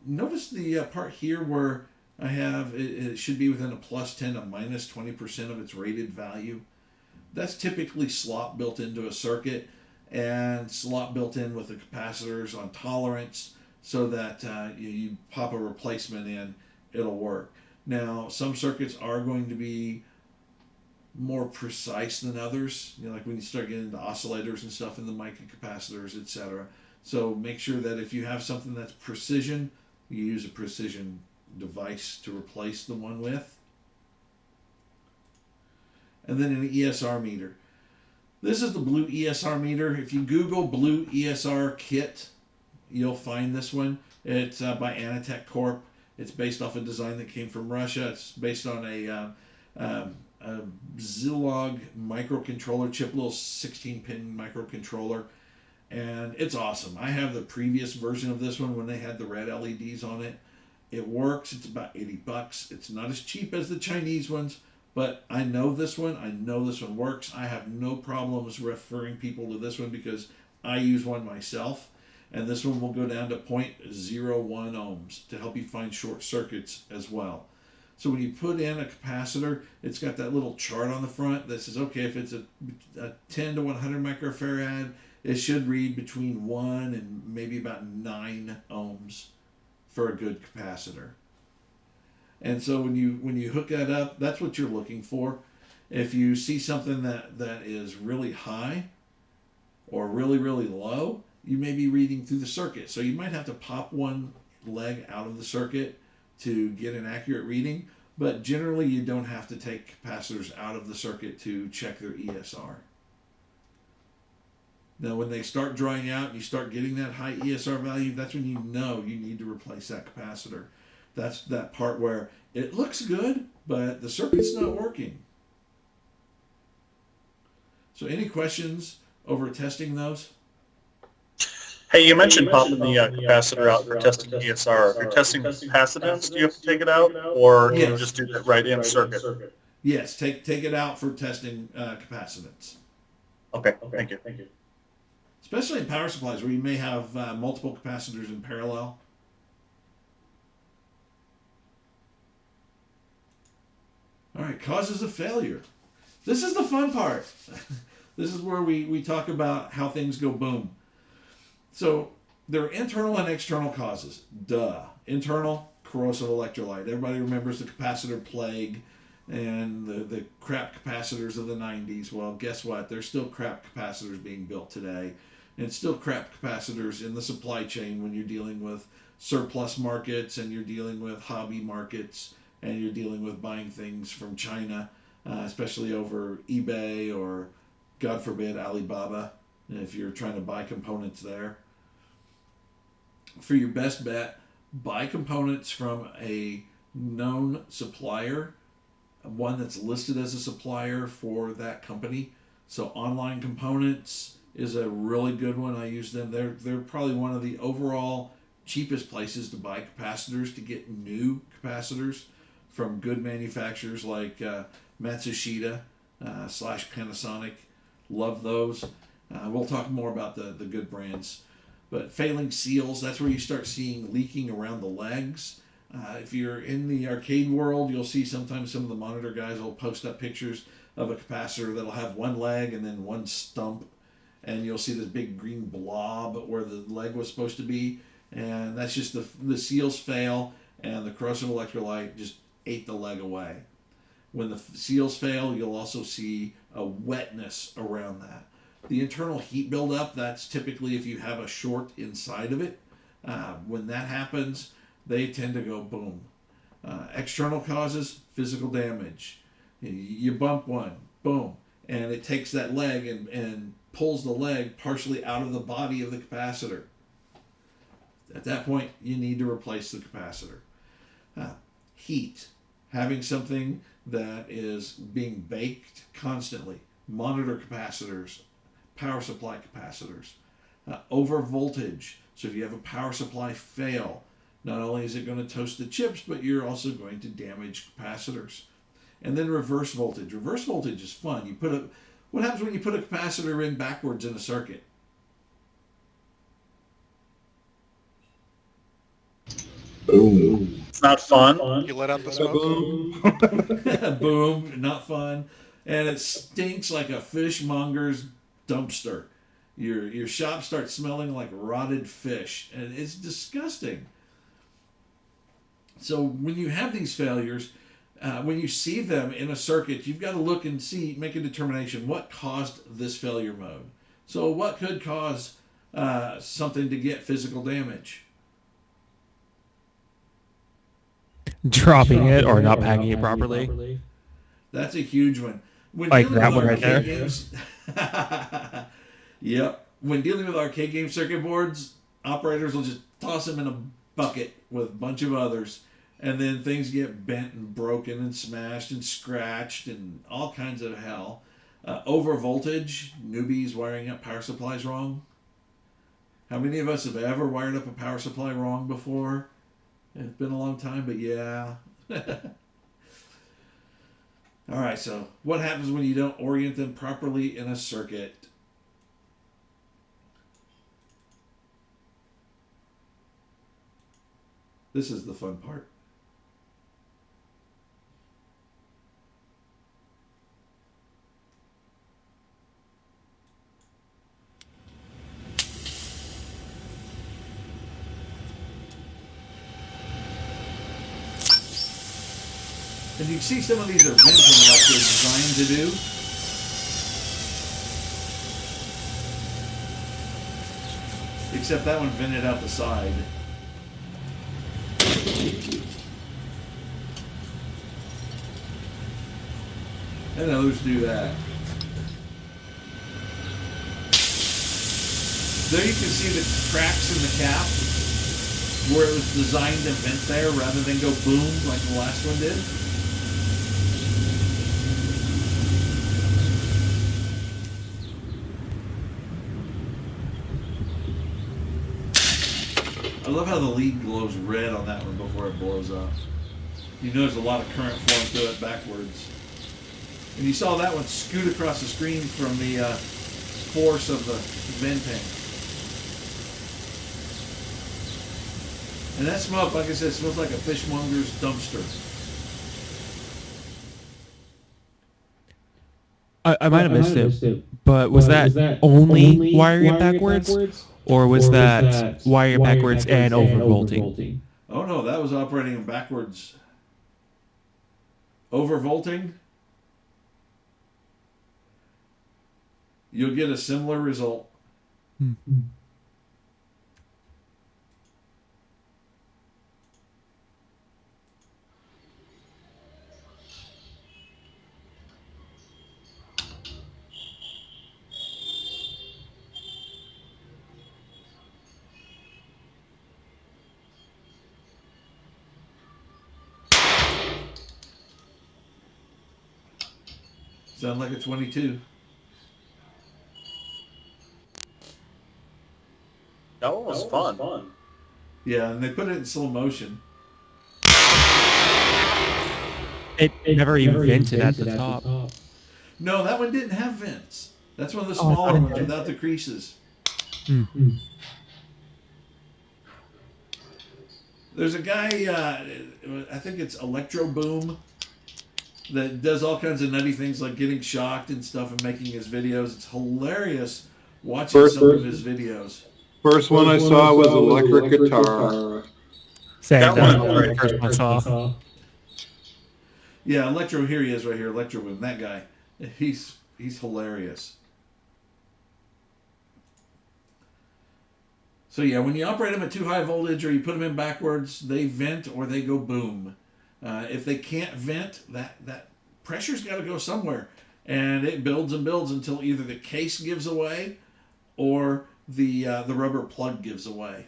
notice the part here where I have, it should be within a plus 10 to minus 20% of its rated value. That's typically slop built into a circuit, and slop built in with the capacitors on tolerance, so that you pop a replacement in, it'll work. Now, some circuits are going to be more precise than others, like when you start getting into oscillators and stuff in the mic and capacitors, etc. So make sure that if you have something that's precision, you use a precision device to replace the one with. And then an ESR meter. This is the blue ESR meter. If you Google blue ESR kit, you'll find this one. It's by Anatech Corp. It's based off a design that came from Russia. It's based on a Zilog microcontroller chip, little 16-pin microcontroller. And it's awesome. I have the previous version of this one when they had the red LEDs on it. It works. It's about $80. It's not as cheap as the Chinese ones, but I know this one. I know this one works. I have no problems referring people to this one because I use one myself. And this one will go down to 0.01 ohms to help you find short circuits as well. So when you put in a capacitor, it's got that little chart on the front that says, okay, if it's a 10 to 100 microfarad, it should read between 1 and maybe about 9 ohms for a good capacitor. And so when you hook that up, that's what you're looking for. If you see something that is really high or really, really low, you may be reading through the circuit. So you might have to pop one leg out of the circuit to get an accurate reading, but generally you don't have to take capacitors out of the circuit to check their ESR. Now when they start drying out and you start getting that high ESR value, that's when you know you need to replace that capacitor. That's that part where it looks good, but the circuit's not working. So any questions over testing those? Hey, you mentioned popping the capacitor out for testing ESR. If you're testing capacitance, do you have to take it out, or can you just do that right in circuit? Yes, take it out for testing capacitance. Okay, thank you. Especially in power supplies where you may have multiple capacitors in parallel. All right, causes of failure. This is the fun part. This is where we talk about how things go boom. So there are internal and external causes. Duh. Internal, corrosive electrolyte. Everybody remembers the capacitor plague and the crap capacitors of the 90s. Well, guess what? There's still crap capacitors being built today. And still crap capacitors in the supply chain when you're dealing with surplus markets and you're dealing with hobby markets and you're dealing with buying things from China, especially over eBay or, God forbid, Alibaba, if you're trying to buy components there. For your best bet, buy components from a known supplier, one that's listed as a supplier for that company. So Online Components is a really good one. I use them. They're probably one of the overall cheapest places to buy capacitors, to get new capacitors from good manufacturers like Matsushita / Panasonic. Love those. We'll talk more about the good brands. But failing seals, that's where you start seeing leaking around the legs. If you're in the arcade world, you'll see sometimes some of the monitor guys will post up pictures of a capacitor that'll have one leg and then one stump. And you'll see this big green blob where the leg was supposed to be. And that's just the seals fail and the corrosive electrolyte just ate the leg away. When the seals fail, you'll also see a wetness around that. The internal heat buildup, that's typically if you have a short inside of it. When that happens, they tend to go boom. External causes, physical damage. You bump one, boom, and it takes that leg and pulls the leg partially out of the body of the capacitor. At that point, you need to replace the capacitor. Heat, having something that is being baked constantly. Monitor capacitors, power supply capacitors. Over voltage, so if you have a power supply fail, not only is it going to toast the chips, but you're also going to damage capacitors. And then reverse voltage. Reverse voltage is fun. What happens when you put a capacitor in backwards in a circuit? Boom. It's not fun. You let out the smoke. Boom. Boom, not fun. And it stinks like a fishmonger's dumpster. Your shop starts smelling like rotted fish, and it's disgusting. So when you have these failures, when you see them in a circuit, you've got to look and make a determination what caused this failure mode. So what could cause something to get physical damage? Dropping it or not packing it properly. That's a huge one. When Like dealing that with one right arcade there? games, yep. When dealing with arcade game circuit boards, operators will just toss them in a bucket with a bunch of others, and then things get bent and broken and smashed and scratched and all kinds of hell. Over voltage, newbies wiring up power supplies wrong. How many of us have ever wired up a power supply wrong before? It's been a long time, but yeah. All right, so what happens when you don't orient them properly in a circuit? This is the fun part. And you can see some of these are venting like they're designed to do. Except that one vented out the side. And others do that. There you can see the cracks in the cap where it was designed to vent there rather than go boom like the last one did. I love how the lead glows red on that one before it blows up. You notice a lot of current flowing through it backwards. And you saw that one scoot across the screen from the force of the venting. And that smoke, like I said, smells like a fishmonger's dumpster. I might have missed it, but was that only wiring it backwards? Or was that wiring it backwards and overvolting? Oh no, that was operating in backwards. Overvolting, you'll get a similar result. Sound like a 22. That one was fun. Yeah, and they put it in slow motion. It never even vented at the top. No, that one didn't have vents. That's one of the smaller ones without the creases. There's a guy, I think it's Electro Boom, that does all kinds of nutty things like getting shocked and stuff and making his videos. It's hilarious watching some of his videos. First one I saw was electric guitar. Same, That that one- was the first one I saw. Yeah, Electro, here he is right here, Electro Boom, that guy. He's hilarious. So yeah, when you operate them at too high voltage or you put them in backwards, they vent or they go boom. If they can't vent, that pressure's got to go somewhere, and it builds and builds until either the case gives away or the rubber plug gives away.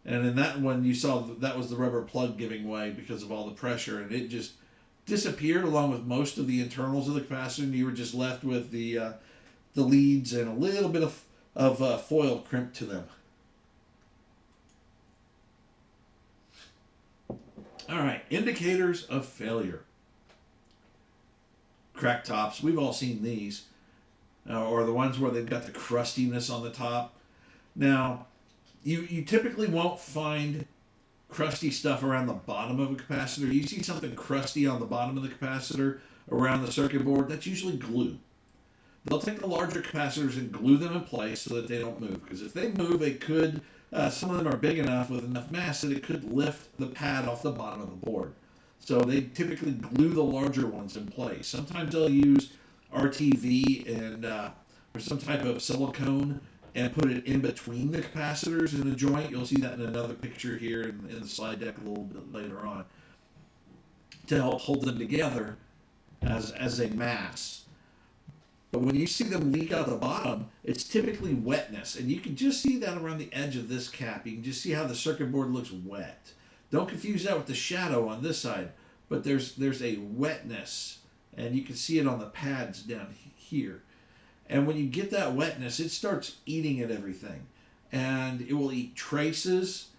And in that one, you saw that was the rubber plug giving way because of all the pressure, and it just disappeared along with most of the internals of the capacitor, and you were just left with the leads and a little bit of foil crimped to them. All right, indicators of failure. Crack tops, we've all seen these, or the ones where they've got the crustiness on the top. Now, you typically won't find crusty stuff around the bottom of a capacitor. You see something crusty on the bottom of the capacitor around the circuit board, that's usually glue. They'll take the larger capacitors and glue them in place so that they don't move. Because if they move, they could, some of them are big enough with enough mass that it could lift the pad off the bottom of the board. So they typically glue the larger ones in place. Sometimes they'll use RTV and or some type of silicone and put it in between the capacitors in a joint. You'll see that in another picture here in the slide deck a little bit later on, to help hold them together as a mass. But when you see them leak out the bottom, it's typically wetness. And you can just see that around the edge of this cap. You can just see how the circuit board looks wet. Don't confuse that with the shadow on this side. But there's a wetness. And you can see it on the pads down here. And when you get that wetness, it starts eating at everything. And it will eat traces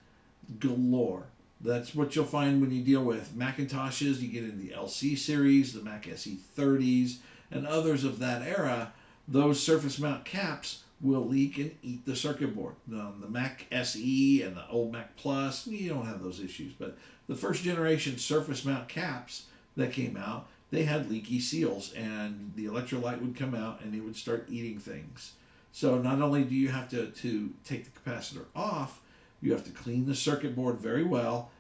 galore. That's what you'll find when you deal with Macintoshes. You get in the LC series, the Mac SE30s, and others of that era. Those surface mount caps will leak and eat the circuit board. The Mac SE and the old Mac Plus, you don't have those issues. But the first generation surface mount caps that came out, they had leaky seals, and the electrolyte would come out and it would start eating things. So not only do you have to take the capacitor off, you have to clean the circuit board very well,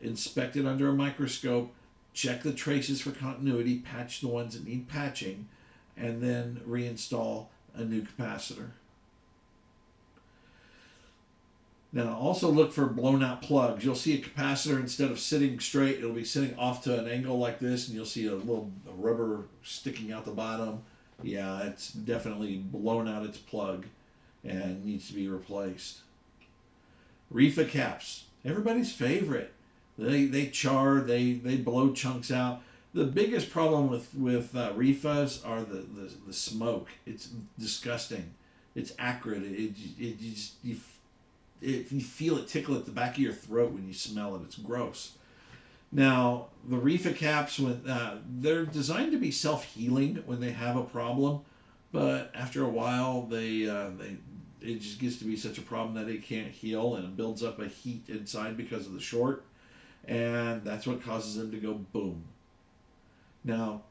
inspect it under a microscope, check the traces for continuity, patch the ones that need patching, and then reinstall a new capacitor. Now also look for blown out plugs. You'll see a capacitor, instead of sitting straight, it'll be sitting off to an angle like this, and you'll see a little rubber sticking out the bottom. Yeah, it's definitely blown out its plug and needs to be replaced. Reefa caps, everybody's favorite. They char, they blow chunks out. The biggest problem with Reefas are the smoke. It's disgusting. It's acrid. You feel it tickle at the back of your throat when you smell it. It's gross. Now, the Reefa caps, they're designed to be self-healing when they have a problem, but after a while, it just gets to be such a problem that it can't heal, and it builds up a heat inside because of the short, and that's what causes them to go boom. Now,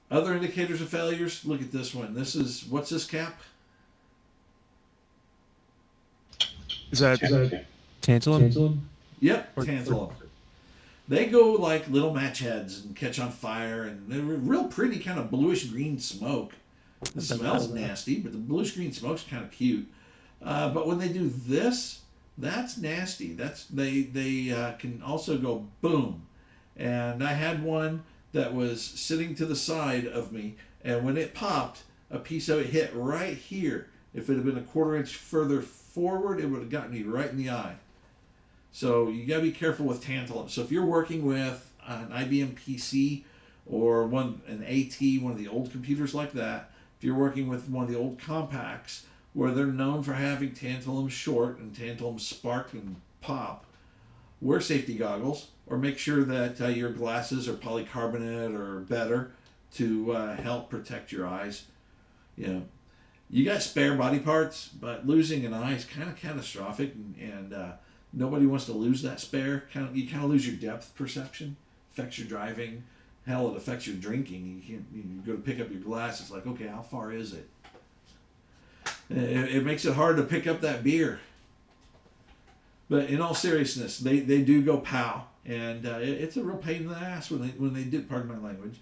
other indicators of failures, look at this one. What's this cap? Is that tantalum? Yep, tantalum. They go like little match heads and catch on fire, and they're real pretty, kind of bluish green smoke. The smell's nasty, but the bluish green smoke's kind of cute. But when they do this, that's nasty. They can also go boom. And I had one that was sitting to the side of me, and when it popped, a piece of it hit right here. If it had been a quarter inch further forward, it would have gotten me right in the eye. So you got to be careful with tantalum. So if you're working with an IBM PC or an AT, one of the old computers like that, if you're working with one of the old compacts where they're known for having tantalum short and tantalum spark and pop, wear safety goggles, or make sure that your glasses are polycarbonate or better to help protect your eyes. You got spare body parts, but losing an eye is kind of catastrophic, and nobody wants to lose that spare. You kind of lose your depth perception. Affects your driving. Hell, it affects your drinking. You go to pick up your glass. It's like, okay, how far is it? It makes it hard to pick up that beer. But in all seriousness, they do go pow, and it's a real pain in the ass when they do. Pardon my language.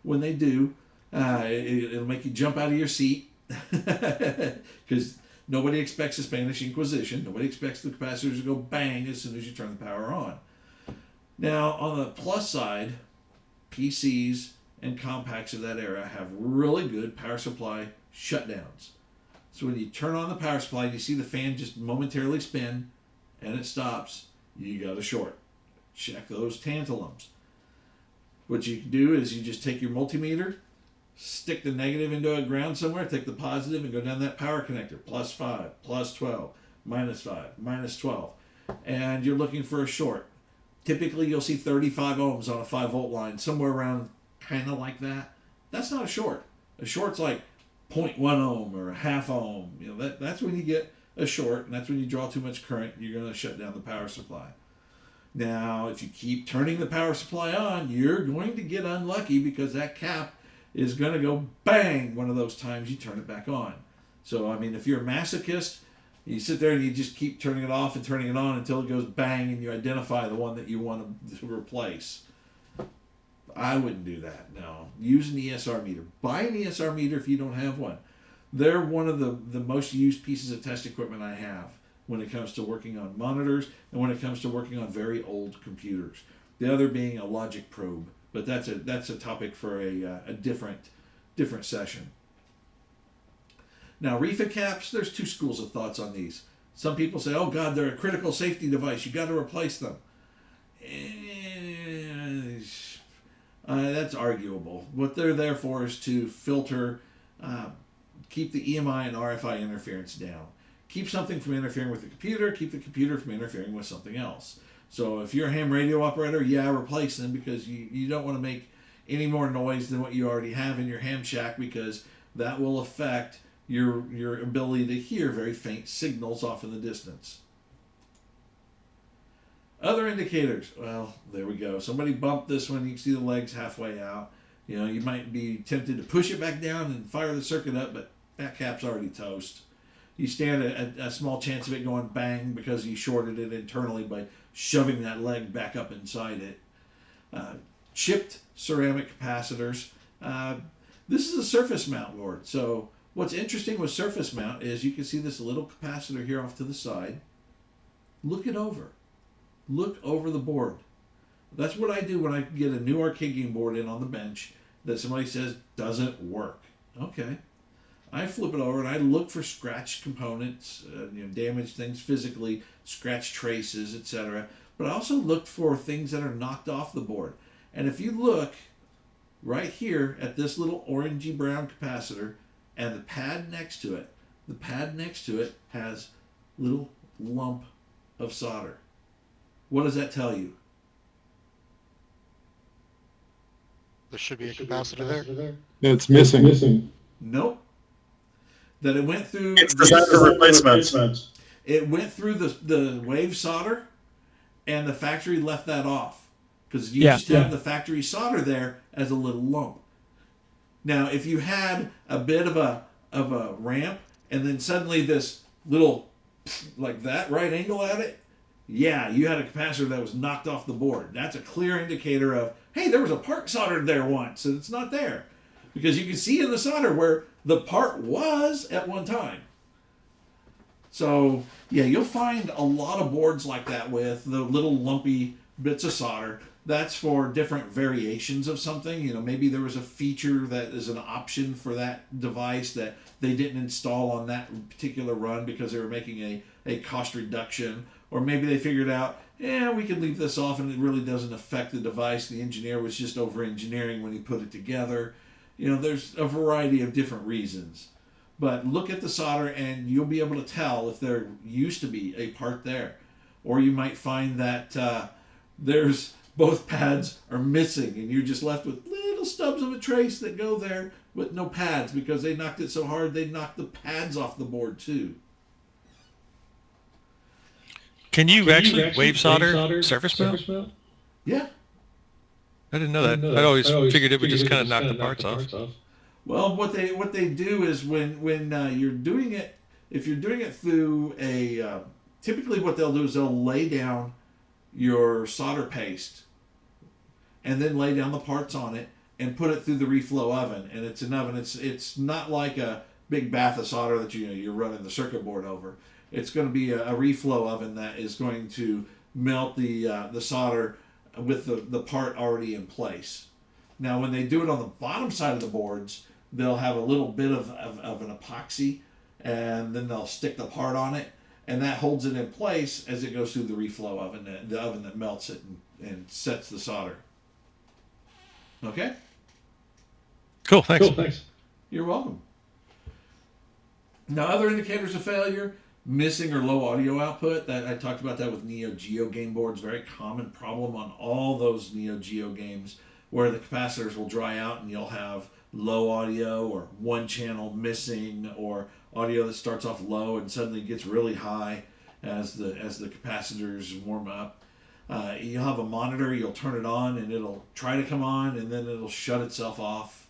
When they do, it'll make you jump out of your seat. Because nobody expects the Spanish Inquisition. Nobody expects the capacitors to go bang as soon as you turn the power on. Now, on the plus side, PCs and compacts of that era have really good power supply shutdowns. So when you turn on the power supply, you see the fan just momentarily spin, and it stops, you got a short. Check those tantalums. What you can do is you just take your multimeter, stick the negative into a ground somewhere, take the positive and go down that power connector. +5, +12, -5, -12. And you're looking for a short. Typically you'll see 35 ohms on a 5-volt line, somewhere around kind of like that. That's not a short. A short's like 0.1 ohm or a half ohm. You know, that's when you get a short, and that's when you draw too much current, you're going to shut down the power supply. Now, if you keep turning the power supply on, you're going to get unlucky because that cap is going to go bang one of those times you turn it back on. So, I mean, if you're a masochist, you sit there and you just keep turning it off and turning it on until it goes bang and you identify the one that you want to replace. I wouldn't do that, no. Use an ESR meter. Buy an ESR meter if you don't have one. They're one of the most used pieces of test equipment I have when it comes to working on monitors and when it comes to working on very old computers. The other being a logic probe, but that's a topic for a different session. Now, refit caps, there's two schools of thoughts on these. Some people say, oh God, they're a critical safety device, you got to replace them. That's arguable. What they're there for is to filter, keep the EMI and RFI interference down. Keep something from interfering with the computer, keep the computer from interfering with something else. So if you're a ham radio operator, yeah, replace them because you don't want to make any more noise than what you already have in your ham shack, because that will affect your ability to hear very faint signals off in the distance. Other indicators, well, there we go. Somebody bumped this one, you can see the legs halfway out. You know, you might be tempted to push it back down and fire the circuit up, but that cap's already toast. You stand a small chance of it going bang because you shorted it internally by shoving that leg back up inside it. Chipped ceramic capacitors. This is a surface mount board. So what's interesting with surface mount is you can see this little capacitor here off to the side. Look it over. Look over the board. That's what I do when I get a new arcade game board in on the bench that somebody says doesn't work. Okay. I flip it over and I look for scratched components, damaged things physically, scratch traces, etc. But I also look for things that are knocked off the board. And if you look right here at this little orangey brown capacitor and the pad next to it has little lump of solder. What does that tell you? There should be a capacitor there. It's missing. Nope. That it went through. It's designed for replacement. It went through the wave solder, and the factory left that off because you just have the factory solder there as a little lump. Now, if you had a bit of a ramp and then suddenly this little like that right angle at it, yeah, you had a capacitor that was knocked off the board. That's a clear indicator of, hey, there was a part soldered there once and it's not there, because you can see in the solder where the part was at one time. So yeah, you'll find a lot of boards like that with the little lumpy bits of solder. That's for different variations of something. You know, maybe there was a feature that is an option for that device that they didn't install on that particular run because they were making a cost reduction. Or maybe they figured out, we can leave this off and it really doesn't affect the device. The engineer was just over-engineering when he put it together. You know, there's a variety of different reasons. But look at the solder and you'll be able to tell if there used to be a part there. Or you might find that there's both pads are missing and you're just left with little stubs of a trace that go there with no pads because they knocked it so hard they knocked the pads off the board too. Can you actually wave solder surface mount? Yeah. I didn't know that. I always figured it would just kind of knock the parts off. Well, what they do is when you're doing it, if you're doing it through a typically what they'll do is they'll lay down your solder paste and then lay down the parts on it and put it through the reflow oven. And it's an oven. It's not like a big bath of solder that you're running the circuit board over. It's going to be a reflow oven that is going to melt the solder with the part already in place. Now, when they do it on the bottom side of the boards, they'll have a little bit of an epoxy, and then they'll stick the part on it, and that holds it in place as it goes through the reflow oven, the oven that melts it and sets the solder. Okay? Cool, thanks. You're welcome. Now, other indicators of failure, missing or low audio output. That I talked about that with Neo Geo game boards. Very common problem on all those Neo Geo games where the capacitors will dry out and you'll have low audio or one channel missing or audio that starts off low and suddenly gets really high as the capacitors warm up. You'll have a monitor, you'll turn it on and it'll try to come on and then it'll shut itself off.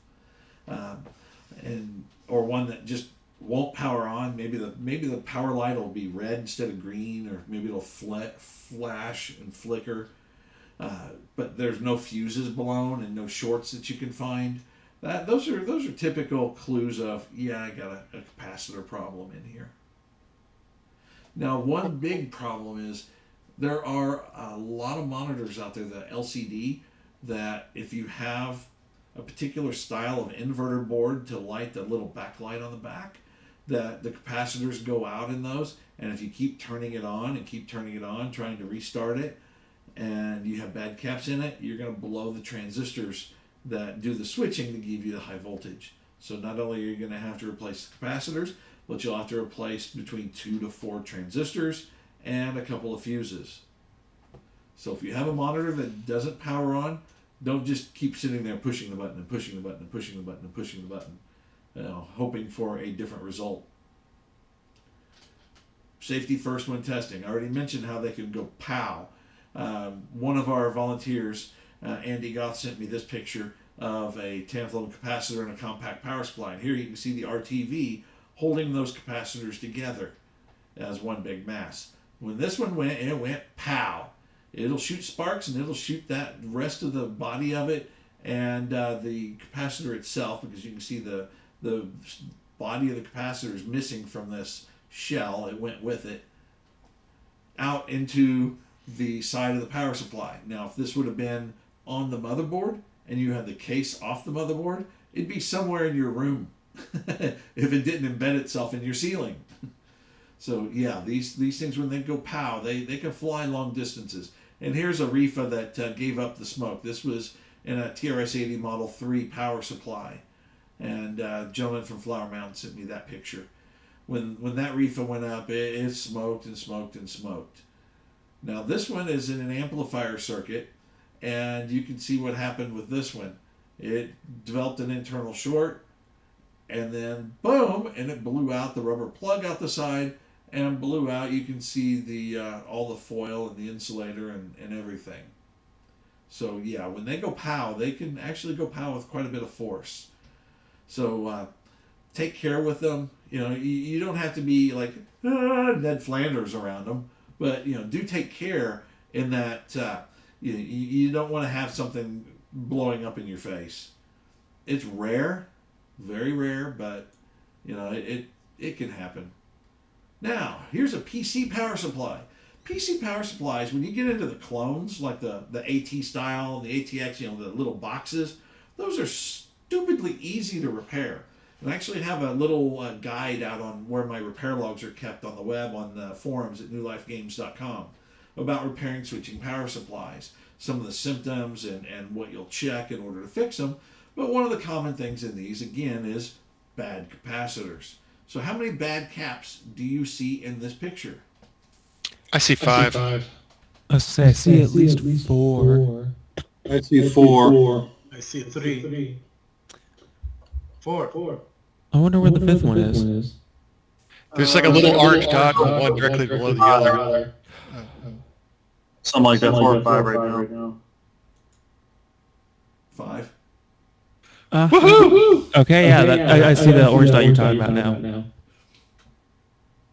Or one that just won't power on. Maybe the power light will be red instead of green, or maybe it'll flash and flicker. But there's no fuses blown and no shorts that you can find. Those are typical clues of, yeah, I got a capacitor problem in here. Now, one big problem is there are a lot of monitors out there, the LCD, that if you have a particular style of inverter board to light the little backlight on the back, that the capacitors go out in those, and if you keep turning it on and keep turning it on, trying to restart it, and you have bad caps in it, you're going to blow the transistors that do the switching to give you the high voltage. So not only are you going to have to replace the capacitors, but you'll have to replace between 2 to 4 transistors and a couple of fuses. So if you have a monitor that doesn't power on, don't just keep sitting there pushing the button and pushing the button and pushing the button and pushing the button, hoping for a different result. Safety first when testing. I already mentioned how they can go pow. One of our volunteers, Andy Goff, sent me this picture of a 10th level capacitor and a compact power supply. And here you can see the RTV holding those capacitors together as one big mass. When this one went, it went pow. It'll shoot sparks and it'll shoot that rest of the body of it and the capacitor itself, because you can see the body of the capacitor is missing from this shell. It went with it out into the side of the power supply. Now, if this would have been on the motherboard and you had the case off the motherboard, it'd be somewhere in your room if it didn't embed itself in your ceiling. So yeah, these things, when they go pow, they can fly long distances. And here's a REFA that gave up the smoke. This was in a TRS-80 Model 3 power supply. And a gentleman from Flower Mountain sent me that picture. When that REFA went up, it smoked and smoked and smoked. Now this one is in an amplifier circuit, and you can see what happened with this one. It developed an internal short, and then boom, and it blew out the rubber plug out the side, and blew out. You can see the all the foil and the insulator and everything. So yeah, when they go pow, they can actually go pow with quite a bit of force. So take care with them. You know, you don't have to be like Ned Flanders around them, but you know, do take care in that you don't want to have something blowing up in your face. It's rare, very rare, but you know, it can happen. Now, here's a PC power supply. PC power supplies, when you get into the clones, like the AT style, the ATX, you know, the little boxes, those are stupidly easy to repair. And I actually have a little guide out on where my repair logs are kept on the web, on the forums at newlifegames.com, about repairing switching power supplies, some of the symptoms and what you'll check in order to fix them. But one of the common things in these, again, is bad capacitors. So how many bad caps do you see in this picture? I see 5. I see at least 4. I see 4. I see 3. 4. I wonder where the fifth one is. There's like a little orange dot and one directly below the other. Something like that, 4 or 5 right now. 5. Woohoo! Okay, yeah, I see the orange dot you're talking about now.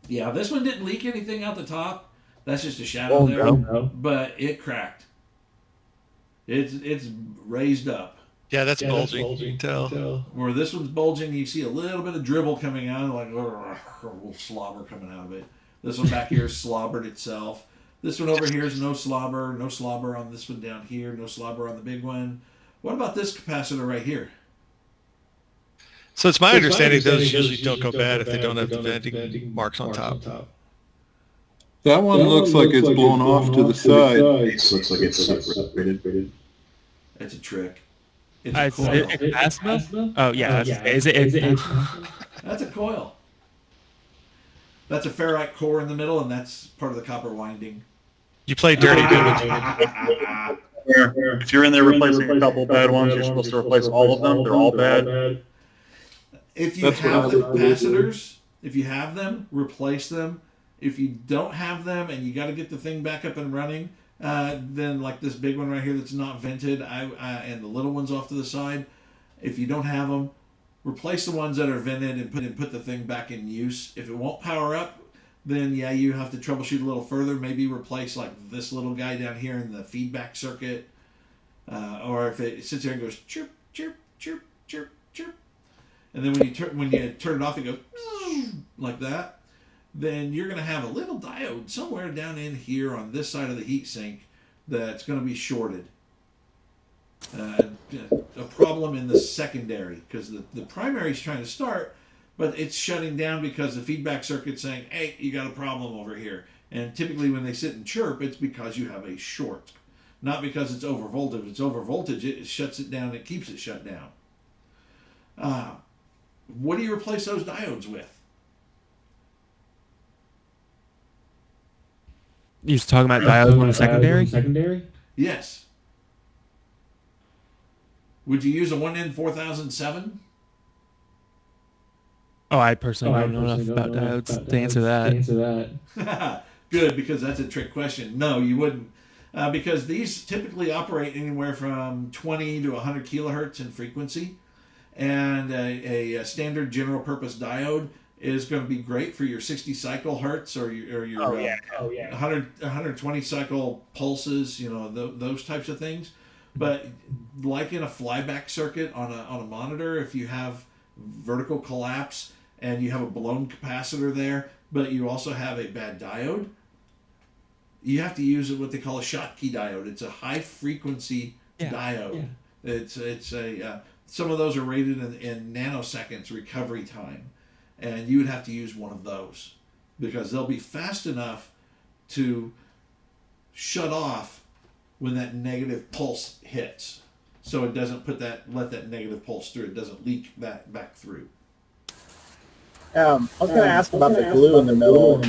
Yeah, this one didn't leak anything out the top. That's just a shadow there. No. But it cracked. It's raised up. Yeah, that's bulging. You can tell. Where this one's bulging, you see a little bit of dribble coming out, like a little slobber coming out of it. This one back here is slobbered itself. This one over here is no slobber on this one down here, no slobber on the big one. What about this capacitor right here? So it's my understanding those usually don't go bad if they don't have the venting marks on top. That one looks like it's blown off to the side. It looks like it's separated. It's a trick. It's a It's coil. capacitor? Oh yeah, is it? That's a coil. That's a ferrite core in the middle, and that's part of the copper winding. You play dirty, dude. If you're in there replacing a couple bad ones, you're supposed to replace all of them. They're all bad. If you That's what I have the would do. capacitors, if you have them, replace them. If you don't have them and you got to get the thing back up and running, then like this big one right here that's not vented, and the little ones off to the side, if you don't have them, replace the ones that are vented and put the thing back in use. If it won't power up, then yeah, you have to troubleshoot a little further. Maybe replace like this little guy down here in the feedback circuit, or if it sits there and goes chirp, chirp, chirp, chirp, chirp, and then when you turn it off, it goes like that. Then you're going to have a little diode somewhere down in here on this side of the heatsink that's going to be shorted. A problem in the secondary because the primary is trying to start, but it's shutting down because the feedback circuit's saying, hey, you got a problem over here. And typically when they sit and chirp, it's because you have a short, not because it's over voltage. If it's over voltage, it shuts it down, it keeps it shut down. What do you replace those diodes with? You was talking about diodes on the secondary? Yes. Would you use a 1N4007? Oh, I personally don't know enough about diodes to answer that. Good, because that's a trick question. No, you wouldn't. Because these typically operate anywhere from 20 to 100 kilohertz in frequency. And a standard general purpose diode is going to be great for your 60 cycle hertz or your 120 cycle pulses, those types of things. But like in a flyback circuit on a monitor, if you have vertical collapse and you have a blown capacitor there, but you also have a bad diode, you have to use what they call a Schottky diode. It's a high frequency diode. Yeah. It's a some of those are rated in nanoseconds recovery time, and you would have to use one of those because they'll be fast enough to shut off when that negative pulse hits, so it doesn't let that negative pulse through. It doesn't leak that back through. I was going to ask about the glue in the middle.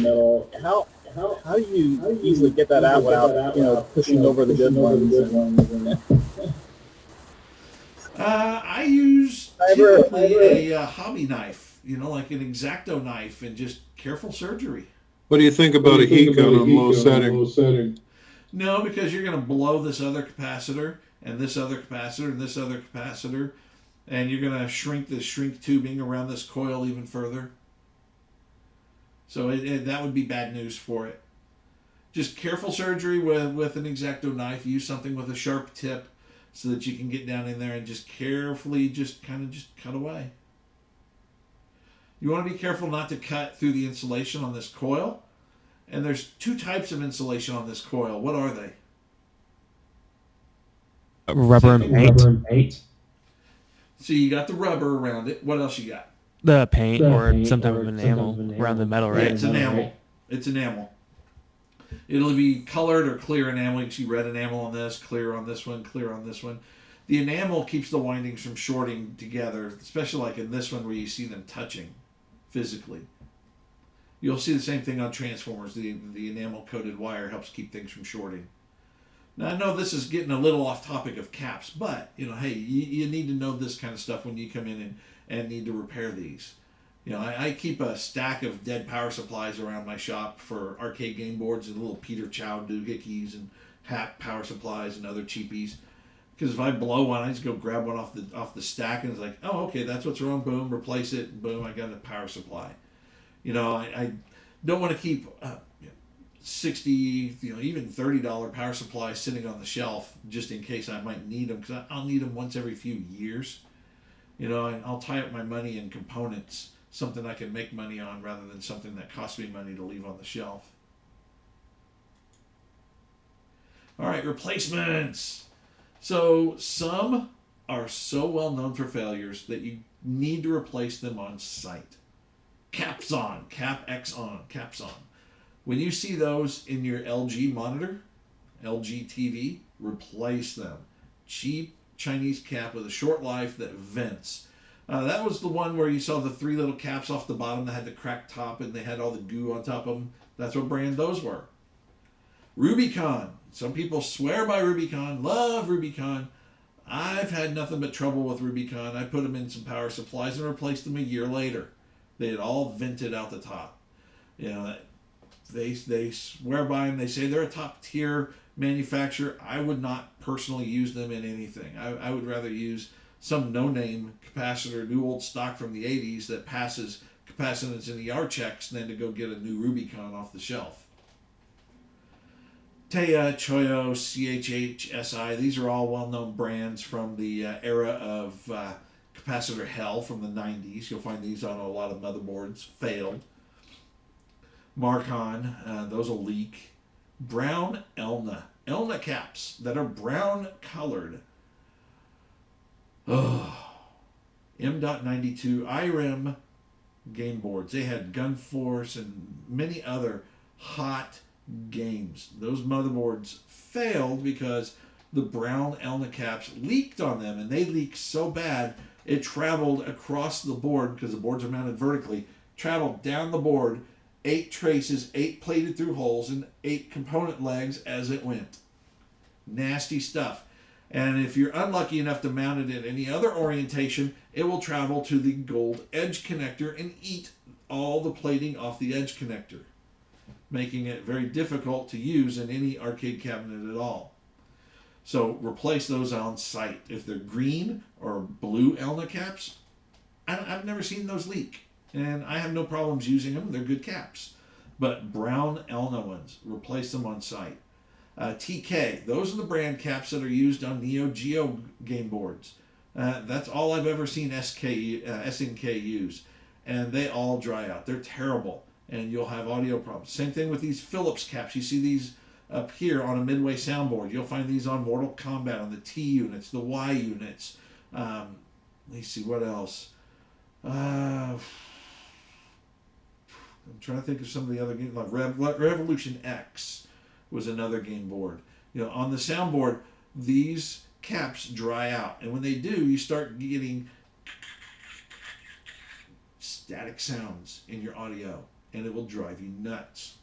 How do you easily get that out without pushing over the good ones? I use typically a hobby knife, like an X-Acto knife, and just careful surgery. What do you think about a heat gun on low setting? No, because you're going to blow this other capacitor and this other capacitor and this other capacitor, and you're going to shrink the shrink tubing around this coil even further. So that would be bad news for it. Just careful surgery with an X-Acto knife. Use something with a sharp tip so that you can get down in there and just carefully just cut away. You want to be careful not to cut through the insulation on this coil. And there's two types of insulation on this coil. What are they? Rubber and paint. So you got the rubber around it. What else you got? The paint or some type of enamel around the metal, right? Yeah, it's enamel. It's enamel. It'll be colored or clear enamel. You can see red enamel on this, clear on this one, clear on this one. The enamel keeps the windings from shorting together, especially like in this one where you see them touching physically. You'll see the same thing on transformers. The enamel-coated wire helps keep things from shorting. Now, I know this is getting a little off topic of caps, but, hey, you need to know this kind of stuff when you come in and need to repair these. I keep a stack of dead power supplies around my shop for arcade game boards and little Peter Chow doohickeys and Hap power supplies and other cheapies. Because if I blow one, I just go grab one off the stack and it's like, oh, okay, that's what's wrong. Boom, replace it. Boom, I got a power supply. I don't want to keep 60, even $30 power supplies sitting on the shelf just in case I might need them, because I'll need them once every few years. I'll tie up my money in components, something I can make money on rather than something that costs me money to leave on the shelf. All right, replacements. So some are so well known for failures that you need to replace them on site. Caps on, cap X on, caps on. When you see those in your LG monitor, LG TV, replace them. Cheap Chinese cap with a short life that vents. That was the one where you saw the 3 little caps off the bottom that had the cracked top and they had all the goo on top of them. That's what brand those were. Rubicon. Some people swear by Rubicon, love Rubicon. I've had nothing but trouble with Rubicon. I put them in some power supplies and replaced them a year later. They had all vented out the top. You know, they swear by them. They say they're a top tier manufacturer. I would not personally use them in anything. I would rather use some no-name capacitor, new old stock from the 80s that passes capacitance and ER checks than to go get a new Rubicon off the shelf. Taya, Choyo, CHH, SI, these are all well-known brands from the era of capacitor hell from the 90s. You'll find these on a lot of motherboards. Failed. Marcon, those will leak. Brown Elna caps that are brown colored. Oh. M.92 IREM game boards. They had Gun Force and many other hot games. Those motherboards failed because the brown Elna caps leaked on them, and they leaked so bad it traveled across the board because the boards are mounted vertically, traveled down the board, 8 traces, 8 plated through holes, and 8 component legs as it went. Nasty stuff. And if you're unlucky enough to mount it in any other orientation, it will travel to the gold edge connector and eat all the plating off the edge connector, making it very difficult to use in any arcade cabinet at all. So replace those on site. If they're green or blue Elna caps, I've never seen those leak. And I have no problems using them. They're good caps. But brown Elna ones, replace them on site. TK, those are the brand caps that are used on Neo Geo game boards. That's all I've ever seen SNK use. And they all dry out. They're terrible. And you'll have audio problems. Same thing with these Philips caps. You see these up here on a Midway soundboard. You'll find these on Mortal Kombat, on the T units, the Y units. Let's see, what else? I'm trying to think of some of the other games. Like Revolution X was another game board. You know, on the soundboard, these caps dry out. And when they do, you start getting static sounds in your audio. And it will drive you nuts.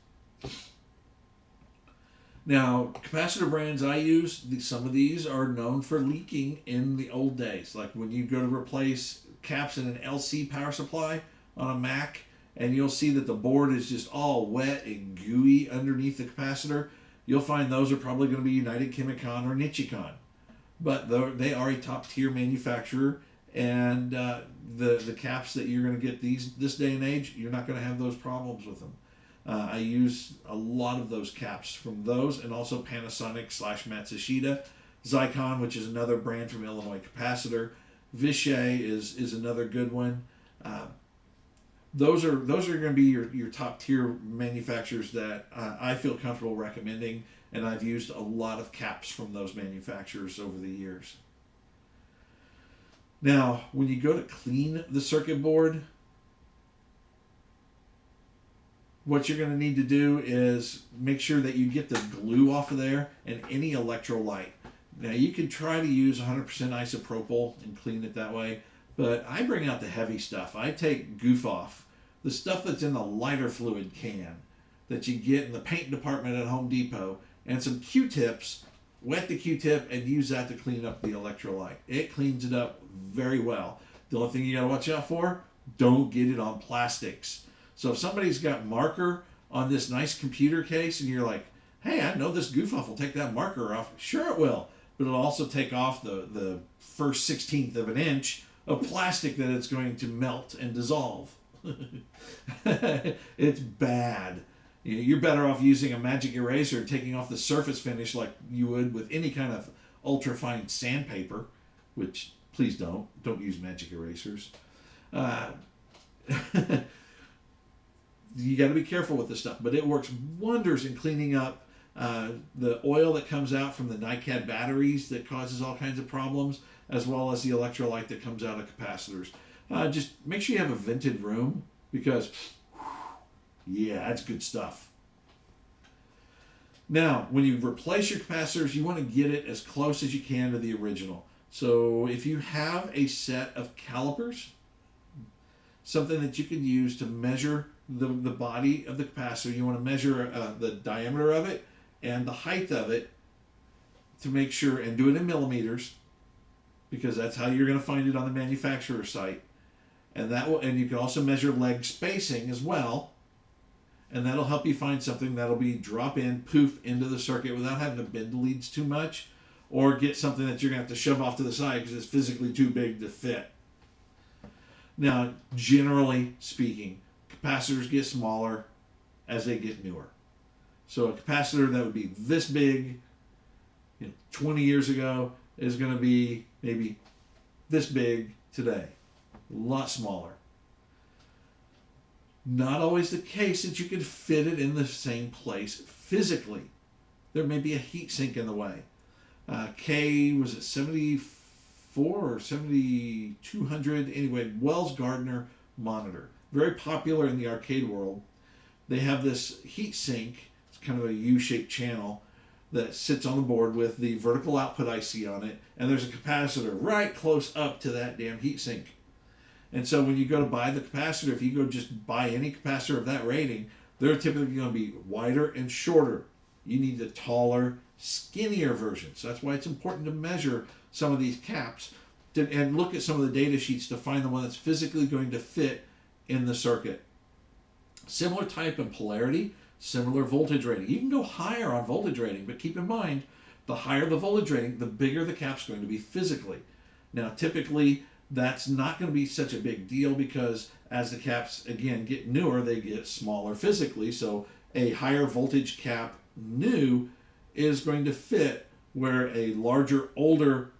Now, capacitor brands I use, some of these are known for leaking in the old days. Like when you go to replace caps in an LC power supply on a Mac, and you'll see that the board is just all wet and gooey underneath the capacitor, you'll find those are probably going to be United Chemicon or Nichicon. But they are a top tier manufacturer, and the caps that you're going to get this day and age, you're not going to have those problems with them. I use a lot of those caps from those, and also Panasonic / Matsushita. Zycon, which is another brand from Illinois Capacitor. Vishay is another good one. Those are going to be your top tier manufacturers that I feel comfortable recommending, and I've used a lot of caps from those manufacturers over the years. Now, when you go to clean the circuit board, what you're going to need to do is make sure that you get the glue off of there and any electrolyte. Now, you can try to use 100% isopropyl and clean it that way, but I bring out the heavy stuff. I take goof off, the stuff that's in the lighter fluid can that you get in the paint department at Home Depot, and some Q-tips, wet the Q-tip and use that to clean up the electrolyte. It cleans it up very well. The only thing you got to watch out for, don't get it on plastics. So if somebody's got marker on this nice computer case and you're like, hey, I know this goof off will take that marker off. Sure it will, but it'll also take off the first 1/16 of an inch of plastic that it's going to melt and dissolve. It's bad. You're better off using a magic eraser and taking off the surface finish like you would with any kind of ultrafine sandpaper, which please don't use magic erasers. You got to be careful with this stuff, but it works wonders in cleaning up the oil that comes out from the NiCad batteries that causes all kinds of problems, as well as the electrolyte that comes out of capacitors. Just make sure you have a vented room, because yeah, that's good stuff. Now, when you replace your capacitors, you want to get it as close as you can to the original. So if you have a set of calipers, something that you can use to measure the body of the capacitor, you want to measure the diameter of it and the height of it to make sure, and do it in millimeters, because that's how you're going to find it on the manufacturer site. And that will, and you can also measure leg spacing as well, and that'll help you find something that'll be drop in, poof, into the circuit without having to bend the leads too much, or get something that you're going to have to shove off to the side because it's physically too big to fit. Now, generally speaking, capacitors get smaller as they get newer. So a capacitor that would be this big 20 years ago is going to be maybe this big today. A lot smaller. Not always the case that you can fit it in the same place physically. There may be a heat sink in the way. K, was it 74 or 7200? Anyway, Wells Gardner monitor. Very popular in the arcade world. They have this heat sink. It's kind of a U-shaped channel that sits on the board with the vertical output IC on it, and there's a capacitor right close up to that damn heat sink. And so when you go to buy the capacitor, if you go just buy any capacitor of that rating, they're typically going to be wider and shorter. You need the taller, skinnier version. So that's why it's important to measure some of these caps and look at some of the data sheets to find the one that's physically going to fit in the circuit. Similar type and polarity, similar voltage rating. You can go higher on voltage rating, but keep in mind, the higher the voltage rating, the bigger the cap's going to be physically. Now, typically, that's not going to be such a big deal because as the caps, again, get newer, they get smaller physically. So a higher voltage cap new is going to fit where a larger, older,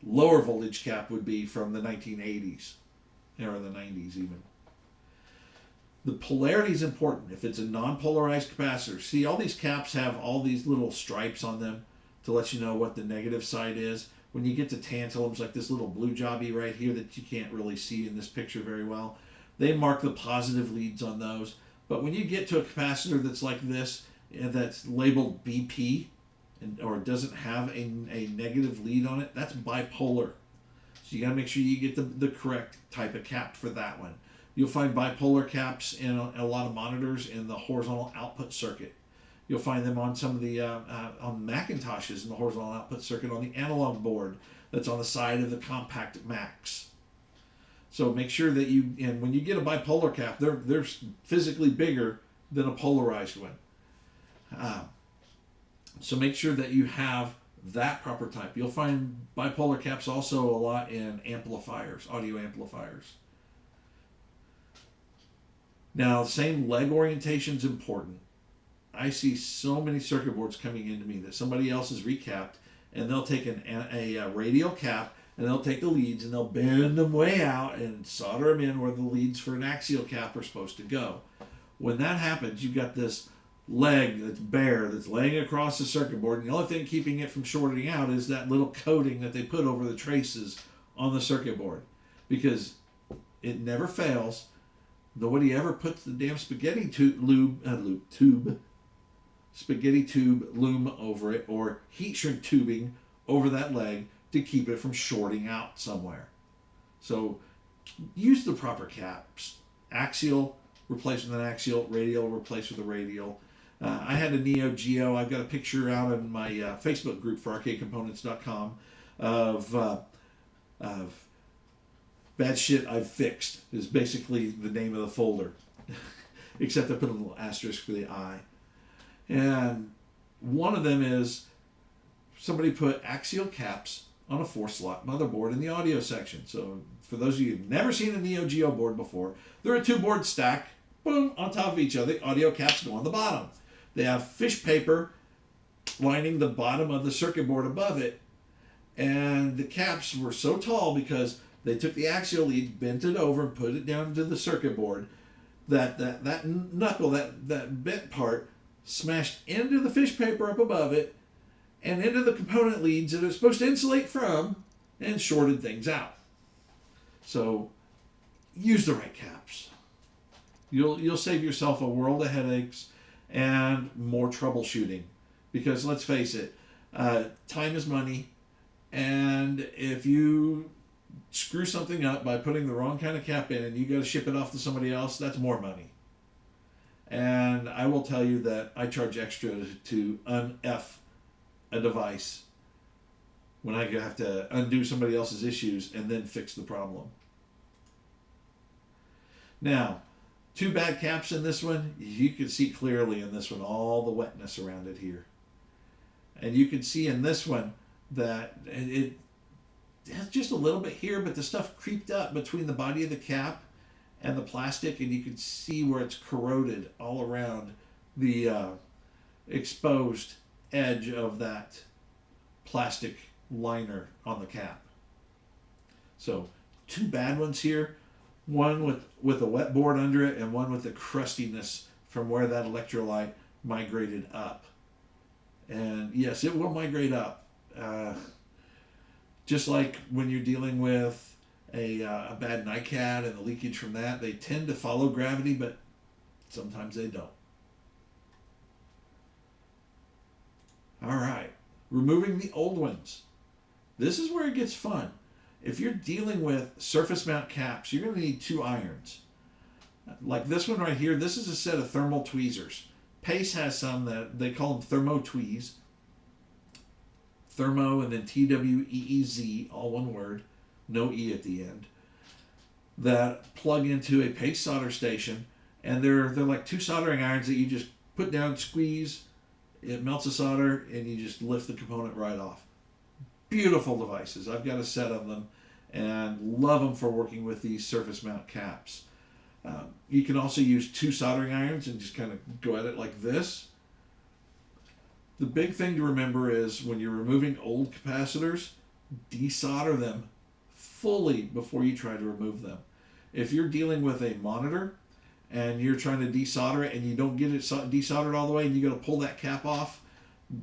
lower voltage cap would be from the 1980s or the 90s even. The polarity is important. If it's a non-polarized capacitor, see all these caps have all these little stripes on them to let you know what the negative side is. When you get to tantalums, like this little blue jobby right here that you can't really see in this picture very well, they mark the positive leads on those. But when you get to a capacitor that's like this, that's labeled BP, or doesn't have a negative lead on it, that's bipolar. So you got to make sure you get the correct type of cap for that one. You'll find bipolar caps in a lot of monitors in the horizontal output circuit. You'll find them on some of the on Macintoshes in the horizontal output circuit on the analog board that's on the side of the compact Macs. So make sure that and when you get a bipolar cap, they're physically bigger than a polarized one. So make sure that you have that proper type. You'll find bipolar caps also a lot in amplifiers, audio amplifiers. Now, same leg orientation is important. I see so many circuit boards coming into me that somebody else has recapped, and they'll take a radial cap, and they'll take the leads, and they'll bend them way out and solder them in where the leads for an axial cap are supposed to go. When that happens, you've got this leg that's bare, that's laying across the circuit board, and the only thing keeping it from shorting out is that little coating that they put over the traces on the circuit board, because it never fails. Nobody ever puts the damn spaghetti tube loom over it, or heat shrink tubing over that leg to keep it from shorting out somewhere. So use the proper caps. Axial, replace with an axial. Radial, replace with a radial. I had a Neo Geo. I've got a picture out in my Facebook group for Arcadecomponents.com of bad shit I've fixed is basically the name of the folder. Except I put a little asterisk for the I. And one of them is somebody put axial caps on a 4-slot motherboard in the audio section. So for those of you who've never seen a Neo Geo board before, they're a 2-board stack, boom, on top of each other. Audio caps go on the bottom. They have fish paper lining the bottom of the circuit board above it. And the caps were so tall because they took the axial lead, bent it over, and put it down into the circuit board. That knuckle, that bent part, smashed into the fish paper up above it and into the component leads that it's supposed to insulate from, and shorted things out. So use the right caps. You'll save yourself a world of headaches and more troubleshooting. Because let's face it, time is money, and if you screw something up by putting the wrong kind of cap in and you got to ship it off to somebody else, that's more money. And I will tell you that I charge extra to un-F a device when I have to undo somebody else's issues and then fix the problem. Now, 2 bad caps in this one. You can see clearly in this one all the wetness around it here. And you can see in this one that it has just a little bit here, but the stuff creeped up between the body of the cap and the plastic, and you can see where it's corroded all around the exposed edge of that plastic liner on the cap. So 2 bad ones here. One with a wet board under it, and one with the crustiness from where that electrolyte migrated up. And yes, it will migrate up. Just like when you're dealing with a bad NiCad and the leakage from that, they tend to follow gravity, but sometimes they don't. All right, removing the old ones. This is where it gets fun. If you're dealing with surface mount caps, you're going to need 2 irons. Like this one right here, this is a set of thermal tweezers. Pace has some that they call them thermo tweeze. Thermo and then TWEEZ, all one word, no E at the end. That plug into a paste solder station, and they're like 2 soldering irons that you just put down, squeeze, it melts the solder, and you just lift the component right off. Beautiful devices. I've got a set of them and love them for working with these surface mount caps. You can also use 2 soldering irons and just kind of go at it like this. The big thing to remember is when you're removing old capacitors, desolder them fully before you try to remove them. If you're dealing with a monitor and you're trying to desolder it and you don't get it desoldered all the way and you got to pull that cap off,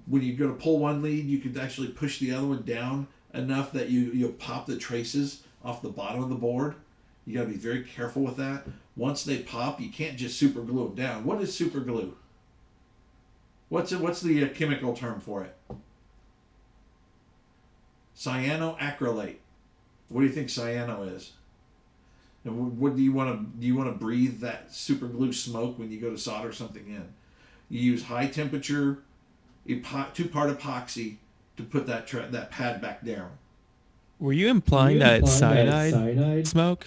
when you go to pull one lead, you could actually push the other one down enough that you'll pop the traces off the bottom of the board. You got to be very careful with that. Once they pop, you can't just super glue them down. What is super glue? What's the chemical term for it? Cyanoacrylate. What do you think cyano is? And what do you want to breathe that super glue smoke when you go to solder something in? You use high temperature 2-part epoxy to put that pad back down. Were you implying that it's cyanide smoke?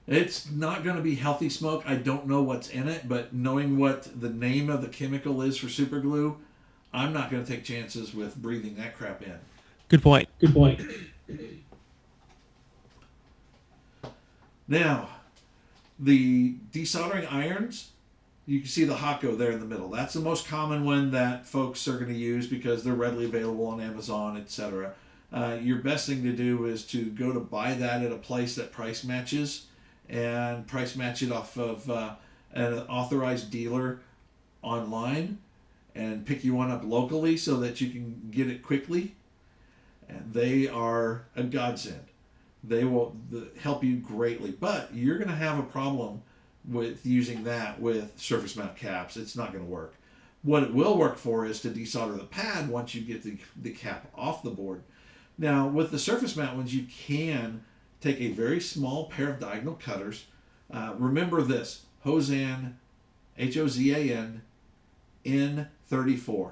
It's not going to be healthy smoke. I don't know what's in it, but knowing what the name of the chemical is for super glue, I'm not going to take chances with breathing that crap in. Good point. Now, the desoldering irons, you can see the Hakko there in the middle. That's the most common one that folks are going to use because they're readily available on Amazon, etc. Your best thing to do is to go to buy that at a place that price matches and price match it off of an authorized dealer online and pick you one up locally so that you can get it quickly. And they are a godsend. They will help you greatly, but you're going to have a problem with using that with surface mount caps. It's not going to work. What it will work for is to desolder the pad once you get the cap off the board. Now, with the surface mount ones, you can take a very small pair of diagonal cutters. Remember this, Hozan, Hozan, N34.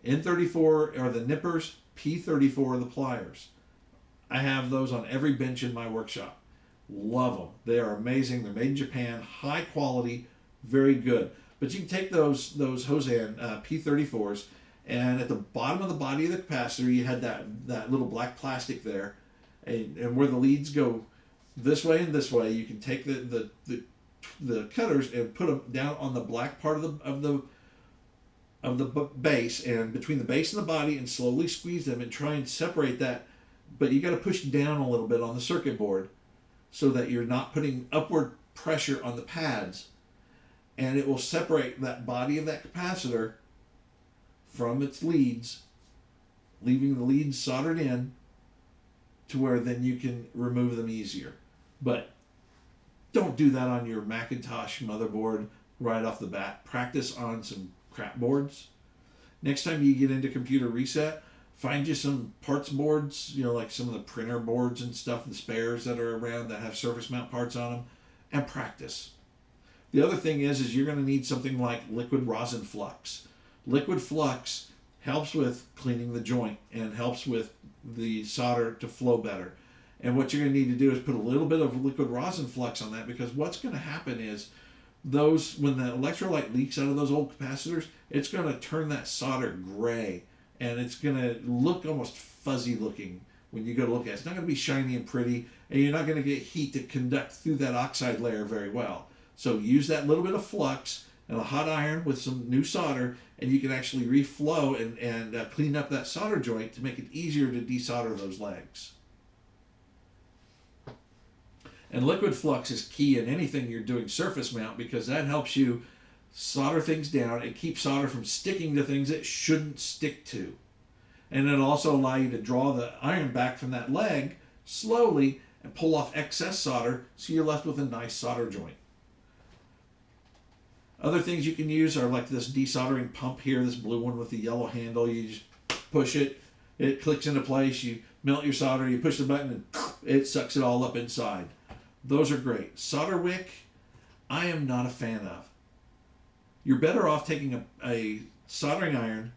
N34 are the nippers, P34 are the pliers. I have those on every bench in my workshop. Love them. They are amazing. They're made in Japan, high quality, very good. But you can take those Hozan P34s, and at the bottom of the body of the capacitor, you had that little black plastic there, and where the leads go this way and this way, you can take the cutters and put them down on the black part of the base, and between the base and the body, and slowly squeeze them and try and separate that. But you got to push down a little bit on the circuit board so that you're not putting upward pressure on the pads, and it will separate that body of that capacitor from its leads, leaving the leads soldered in to where then you can remove them easier. But don't do that on your Macintosh motherboard right off the bat. Practice on some crap boards. Next time you get into computer reset, find you some parts boards, like some of the printer boards and stuff, the spares that are around that have surface mount parts on them, and practice. The other thing is you're going to need something like liquid rosin flux. Liquid flux helps with cleaning the joint and helps with the solder to flow better. And what you're going to need to do is put a little bit of liquid rosin flux on that, because what's going to happen is when the electrolyte leaks out of those old capacitors, it's going to turn that solder gray, and it's going to look almost fuzzy looking when you go to look at it. It's not going to be shiny and pretty, and you're not going to get heat to conduct through that oxide layer very well. So use that little bit of flux and a hot iron with some new solder, and you can actually reflow and clean up that solder joint to make it easier to desolder those legs. And liquid flux is key in anything you're doing surface mount, because that helps you solder things down and keep solder from sticking to things it shouldn't stick to. And it'll also allow you to draw the iron back from that leg slowly and pull off excess solder, so you're left with a nice solder joint. Other things you can use are like this desoldering pump here, this blue one with the yellow handle. You just push it, it clicks into place, you melt your solder, you push the button, and it sucks it all up inside. Those are great. Solder wick, I am not a fan of. You're better off taking a soldering iron,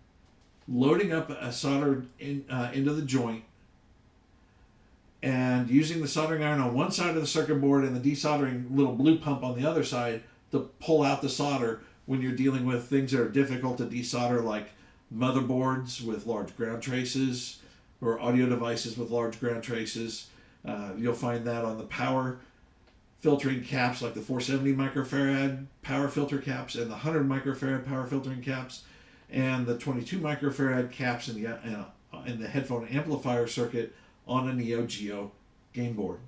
loading up a solder into the joint, and using the soldering iron on one side of the circuit board and the desoldering little blue pump on the other side to pull out the solder when you're dealing with things that are difficult to desolder, like motherboards with large ground traces or audio devices with large ground traces. You'll find that on the power filtering caps, like the 470 microfarad power filter caps and the 100 microfarad power filtering caps, and the 22 microfarad caps in the headphone amplifier circuit on a Neo Geo game board.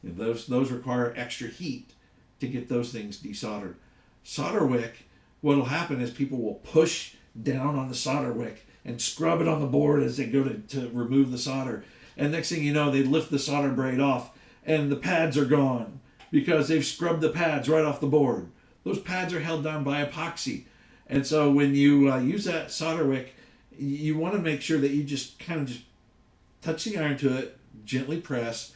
And those require extra heat to get those things desoldered. Solder wick, what'll happen is people will push down on the solder wick and scrub it on the board as they go to remove the solder. And next thing you know, they lift the solder braid off and the pads are gone because they've scrubbed the pads right off the board. Those pads are held down by epoxy. And so when you use that solder wick, you want to make sure that you just kind of just touch the iron to it, gently press,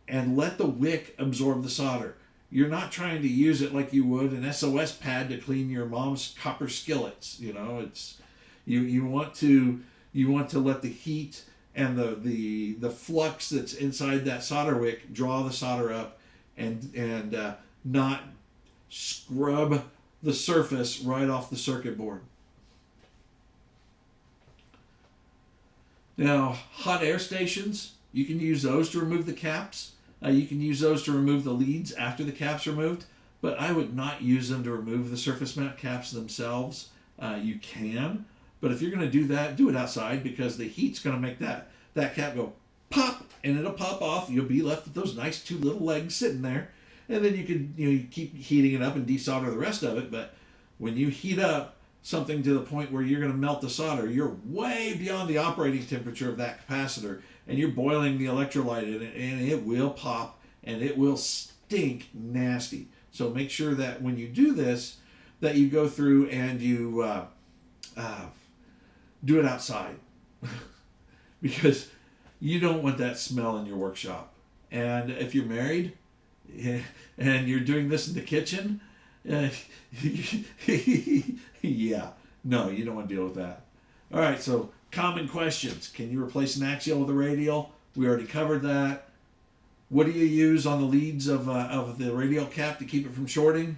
and let the wick absorb the solder. You're not trying to use it like you would an SOS pad to clean your mom's copper skillets. It's you want to let the heat and the flux that's inside that solder wick draw the solder up and not scrub the surface right off the circuit board. Now, hot air stations, you can use those to remove the caps. You can use those to remove the leads after the cap's removed, but I would not use them to remove the surface mount caps themselves. You can, but if you're going to do that, do it outside, because the heat's going to make that cap go pop, and it'll pop off. You'll be left with those nice two little legs sitting there, and then you keep heating it up and desolder the rest of it. But when you heat up something to the point where you're going to melt the solder, you're way beyond the operating temperature of that capacitor, and you're boiling the electrolyte in it, and it will pop and it will stink nasty. So make sure that when you do this, that you go through and you do it outside because you don't want that smell in your workshop. And if you're married and you're doing this in the kitchen, yeah, no, you don't want to deal with that. All right, so common questions. Can you replace an axial with a radial? We already covered that. What do you use on the leads of the radial cap to keep it from shorting?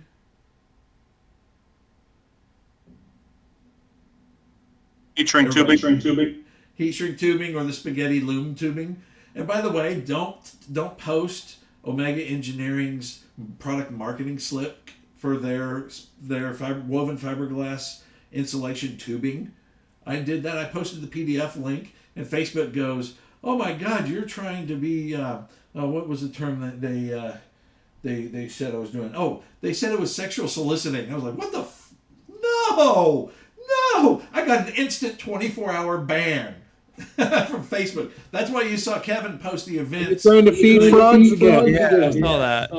Heat shrink tubing. Heat shrink tubing or the spaghetti loom tubing. And by the way, don't post Omega Engineering's product marketing slip for their woven fiberglass insulation tubing. I did that. I posted the PDF link, and Facebook goes, "Oh my God, you're trying to be what was the term that they said I was doing? Oh, they said it was sexual soliciting." I was like, "What the? No! I got an instant 24-hour ban from Facebook." That's why you saw Kevin post the events. You're trying to feed frogs again. Yeah, I saw that.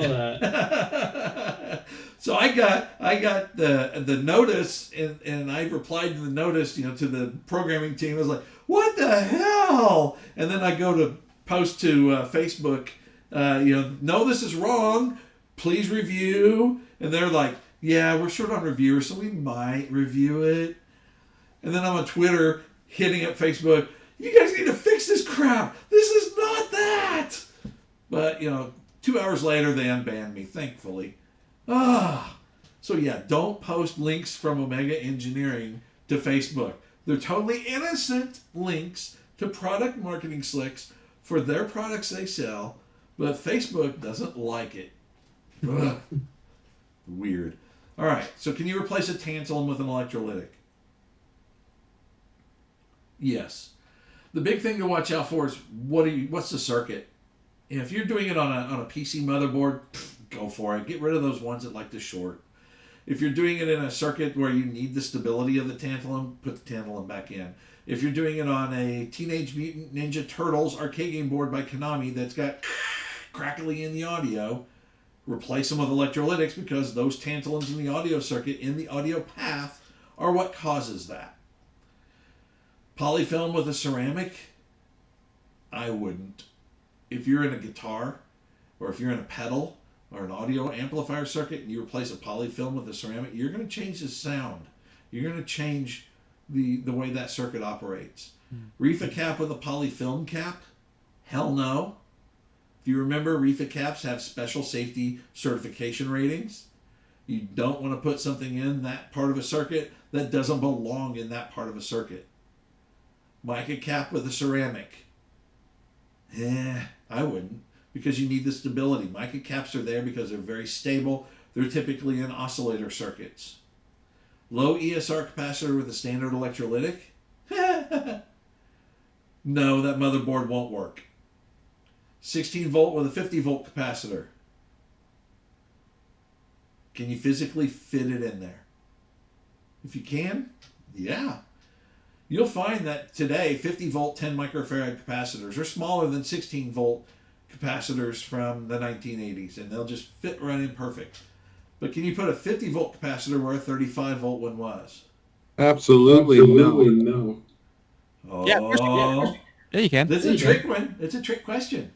So So I got the notice, and I replied to the notice, to the programming team. I was like, "What the hell?" And then I go to post to Facebook, no, this is wrong. Please review. And they're like, "Yeah, we're short on reviewers, so we might review it." And then I'm on Twitter hitting up Facebook. "You guys need to fix this crap. This is not that." But 2 hours later, they unbanned me, thankfully. So yeah, don't post links from Omega Engineering to Facebook. They're totally innocent links to product marketing slicks for their products they sell, but Facebook doesn't like it. Ugh. Weird. All right, so can you replace a tantalum with an electrolytic? Yes. The big thing to watch out for is what's the circuit? If you're doing it on a PC motherboard, go for it. Get rid of those ones that like to short. If you're doing it in a circuit where you need the stability of the tantalum, put the tantalum back in. If you're doing it on a Teenage Mutant Ninja Turtles arcade game board by Konami that's got crackly in the audio, replace them with electrolytics, because those tantalums in the audio circuit, in the audio path, are what causes that. Polyfilm with a ceramic? I wouldn't. If you're in a guitar, or if you're in a pedal, or an audio amplifier circuit, and you replace a polyfilm with a ceramic, you're going to change the sound. You're going to change the way that circuit operates. Reefa cap with a polyfilm cap? Hell no. If you remember, Reefa caps have special safety certification ratings. You don't want to put something in that part of a circuit that doesn't belong in that part of a circuit. Mica cap with a ceramic? I wouldn't, because you need the stability. Mica caps are there because they're very stable. They're typically in oscillator circuits. Low ESR capacitor with a standard electrolytic? No, that motherboard won't work. 16 volt with a 50 volt capacitor. Can you physically fit it in there? If you can, yeah. You'll find that today 50 volt 10 microfarad capacitors are smaller than 16 volt capacitors from the 1980s, and they'll just fit right in perfect. But can you put a 50 volt capacitor where a 35 volt one was? Absolutely no. Oh, Yeah, you can. That's a trick one. It's a trick question.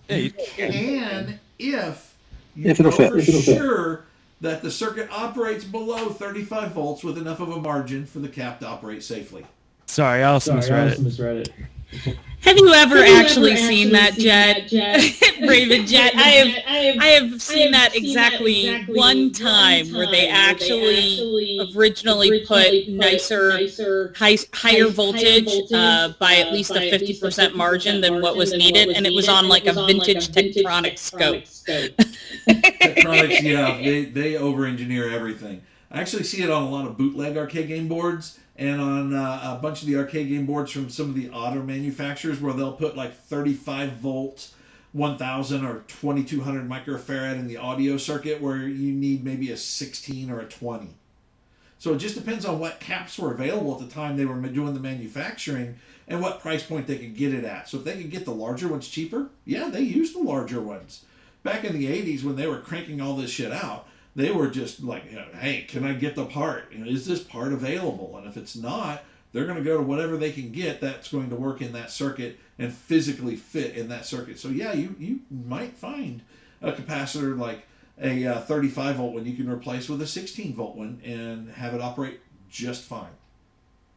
Yeah, You can if you If know it'll fit. for sure that the circuit operates below 35 volts with enough of a margin for the cap to operate safely. Sorry, I also misread it. Have you ever actually seen that jet? Raven Jet. I have seen that exactly one time where they actually originally put higher voltage by at least a 50% margin than what was needed, and it was on like a vintage Tektronix scope. Tektronix, yeah, they over-engineer everything. I actually see it on a lot of bootleg arcade game boards, and on a bunch of the arcade game boards from some of the auto manufacturers, where they'll put like 35 volt 1000 or 2200 microfarad in the audio circuit, where you need maybe a 16 or a 20. So it just depends on what caps were available at the time they were doing the manufacturing and what price point they could get it at. So if they could get the larger ones cheaper, yeah, they used the larger ones. Back in the 80s, when they were cranking all this shit out, they were just like, hey, can I get the part? Is this part available? And if it's not, they're going to go to whatever they can get that's going to work in that circuit and physically fit in that circuit. So yeah, you might find a capacitor like a 35 volt one you can replace with a 16 volt one and have it operate just fine.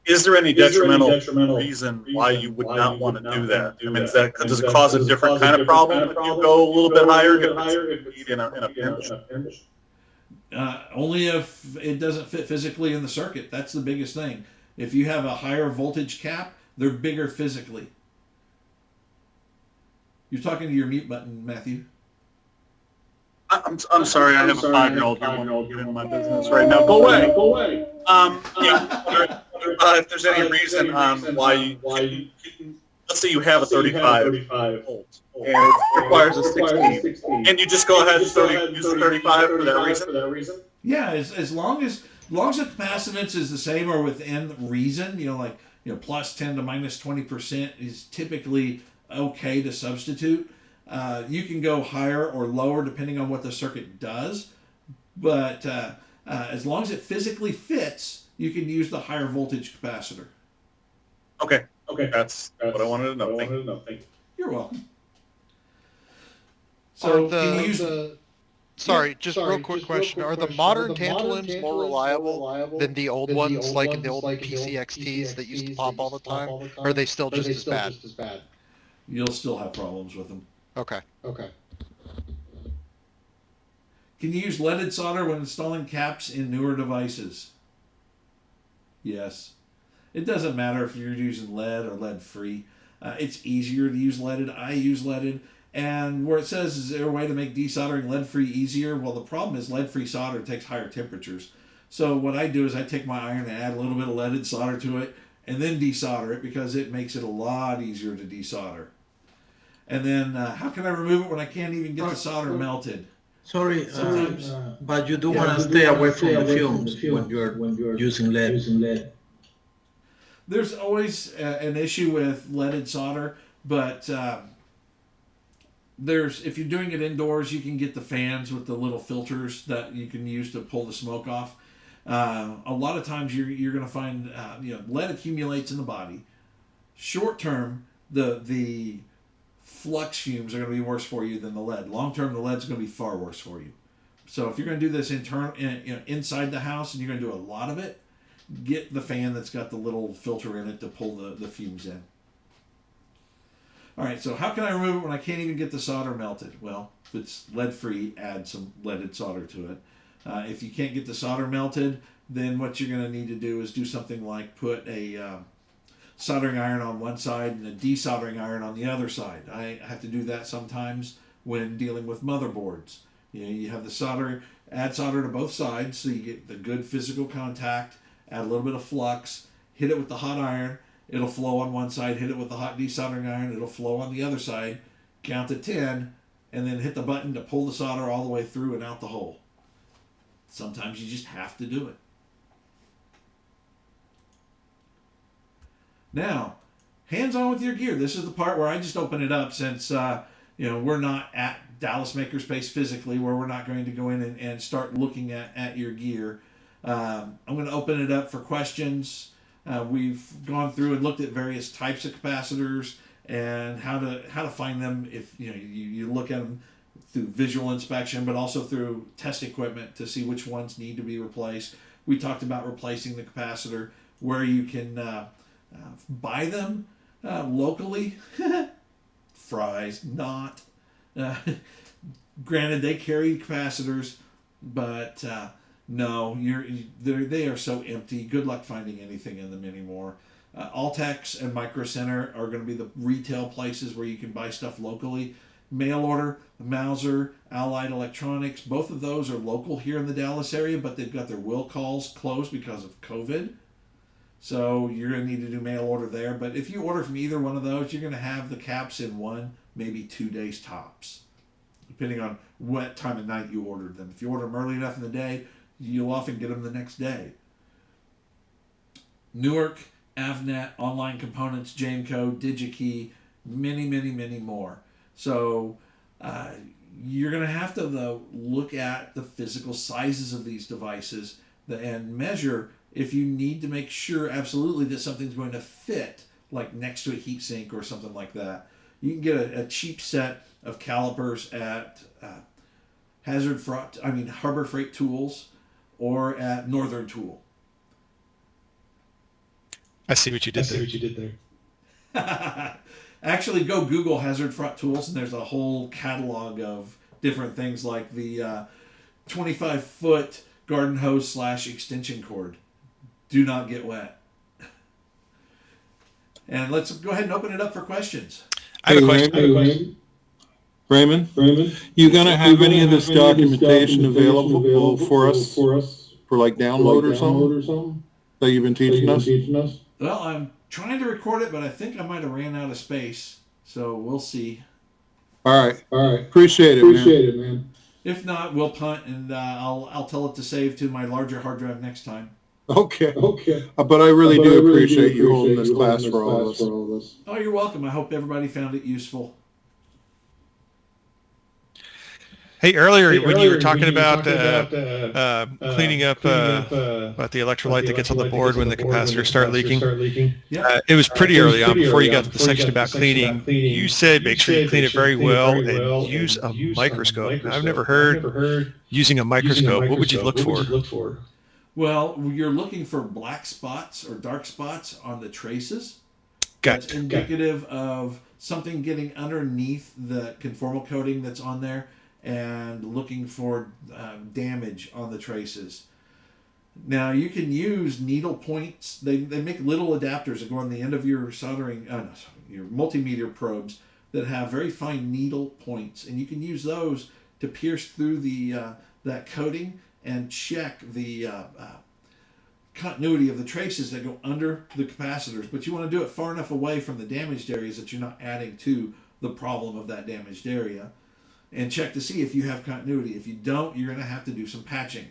Is there any detrimental reason why you would not want to do that? I mean, does it cause a different kind of problem if you go a little bit higher if it's in a pinch? Only if it doesn't fit physically in the circuit. That's the biggest thing. If you have a higher voltage cap, they're bigger physically. You're talking to your mute button, Matthew. I'm sorry, I have a 5-year-old who won't get into my business right now. Go away. If there's any reason why you let's say you have a 35 volt and it requires a 16, and you just go ahead and use the 35 for that reason? Yeah, as long as the capacitance is the same or within reason, plus 10 to minus 20% is typically okay to substitute. You can go higher or lower depending on what the circuit does, But as long as it physically fits, you can use the higher voltage capacitor. Okay. That's what I wanted to know. Thank you. You're welcome. Are So can you use? Sorry, just real quick question. Are the modern tantalums more reliable than the old ones, like in the old PCXTs that used to pop all the time? Or are they still just as bad? You'll still have problems with them. Okay. Can you use leaded solder when installing caps in newer devices? Yes. It doesn't matter if you're using lead or lead free. It's easier to use leaded. I use leaded. And where it says, is there a way to make desoldering lead free easier? Well, the problem is lead free solder takes higher temperatures. So what I do is I take my iron and add a little bit of leaded solder to it and then desolder it because it makes it a lot easier to desolder. And then how can I remove it when I can't even get the solder melted? Sorry, Sometimes. but you do want to stay away from the fumes when you're using lead. There's always an issue with leaded solder, but if you're doing it indoors, you can get the fans with the little filters that you can use to pull the smoke off. A lot of times you're going to find lead accumulates in the body. Short term, the flux fumes are going to be worse for you than the lead. Long term, the lead's going to be far worse for you. So if you're going to do this inside the house and you're going to do a lot of it, get the fan that's got the little filter in it to pull the fumes in. All right, so how can I remove it when I can't even get the solder melted? Well, if it's lead free, add some leaded solder to it. If you can't get the solder melted, then what you're going to need to do is do something like put a soldering iron on one side and a desoldering iron on the other side. I have to do that sometimes when dealing with motherboards. You have the solder, add solder to both sides so you get the good physical contact, add a little bit of flux, hit it with the hot iron, it'll flow on one side, hit it with the hot desoldering iron, it'll flow on the other side, count to 10, and then hit the button to pull the solder all the way through and out the hole. Sometimes you just have to do it. Now, hands-on with your gear. This is the part where I just open it up since we're not at Dallas Makerspace physically, where we're not going to go in and start looking at your gear. I'm going to open it up for questions. We've gone through and looked at various types of capacitors and how to find them if you look at them through visual inspection, but also through test equipment to see which ones need to be replaced. We talked about replacing the capacitor, where you can buy them locally. Fries, not. Granted, they carry capacitors, but no, they are so empty. Good luck finding anything in them anymore. Altex and Micro Center are going to be the retail places where you can buy stuff locally. Mail order, Mauser, Allied Electronics, both of those are local here in the Dallas area, but they've got their will calls closed because of COVID. So you're going to need to do mail order there. But if you order from either one of those, you're going to have the caps in 1, maybe 2 days tops, depending on what time of night you ordered them. If you order them early enough in the day, you'll often get them the next day. Newark, Avnet, Online Components, Jameco, DigiKey, many, many, many more. So you're going to have to look at the physical sizes of these devices and measure if you need to make sure absolutely that something's going to fit, like next to a heatsink or something like that. You can get a cheap set of calipers at Harbor Freight Tools or at Northern Tool. I see what you did there. Actually, go Google Hazard Front Tools, and there's a whole catalog of different things like the 25-foot garden hose / extension cord. Do not get wet. And let's go ahead and open it up for questions. I have a question. Raymond, you gonna have any of this documentation available for us for like download or something that you've been teaching us? Well, I'm trying to record it, but I think I might have ran out of space, so we'll see. All right. Appreciate it, man. If not, we'll punt, and I'll tell it to save to my larger hard drive next time. Okay. But I really do appreciate you holding this class for all of us. Oh, you're welcome. I hope everybody found it useful. Hey, earlier when you were talking about cleaning up about the electrolyte that gets on the board when the capacitors start leaking, Yeah. it was pretty early on before you got to the section about cleaning. You said make sure you clean it very well and use a microscope. I've never heard using a microscope. What would you look for? Well, you're looking for black spots or dark spots on the traces. That's Gotcha. indicative of something getting underneath the conformal coating that's on there, and looking for damage on the traces. Now you can use needle points. They make little adapters that go on the end of your your multimeter probes that have very fine needle points, and you can use those to pierce through the that coating and check the continuity of the traces that go under the capacitors. But you want to do it far enough away from the damaged areas that you're not adding to the problem of that damaged area, and check to see if you have continuity. If you don't, you're going to have to do some patching.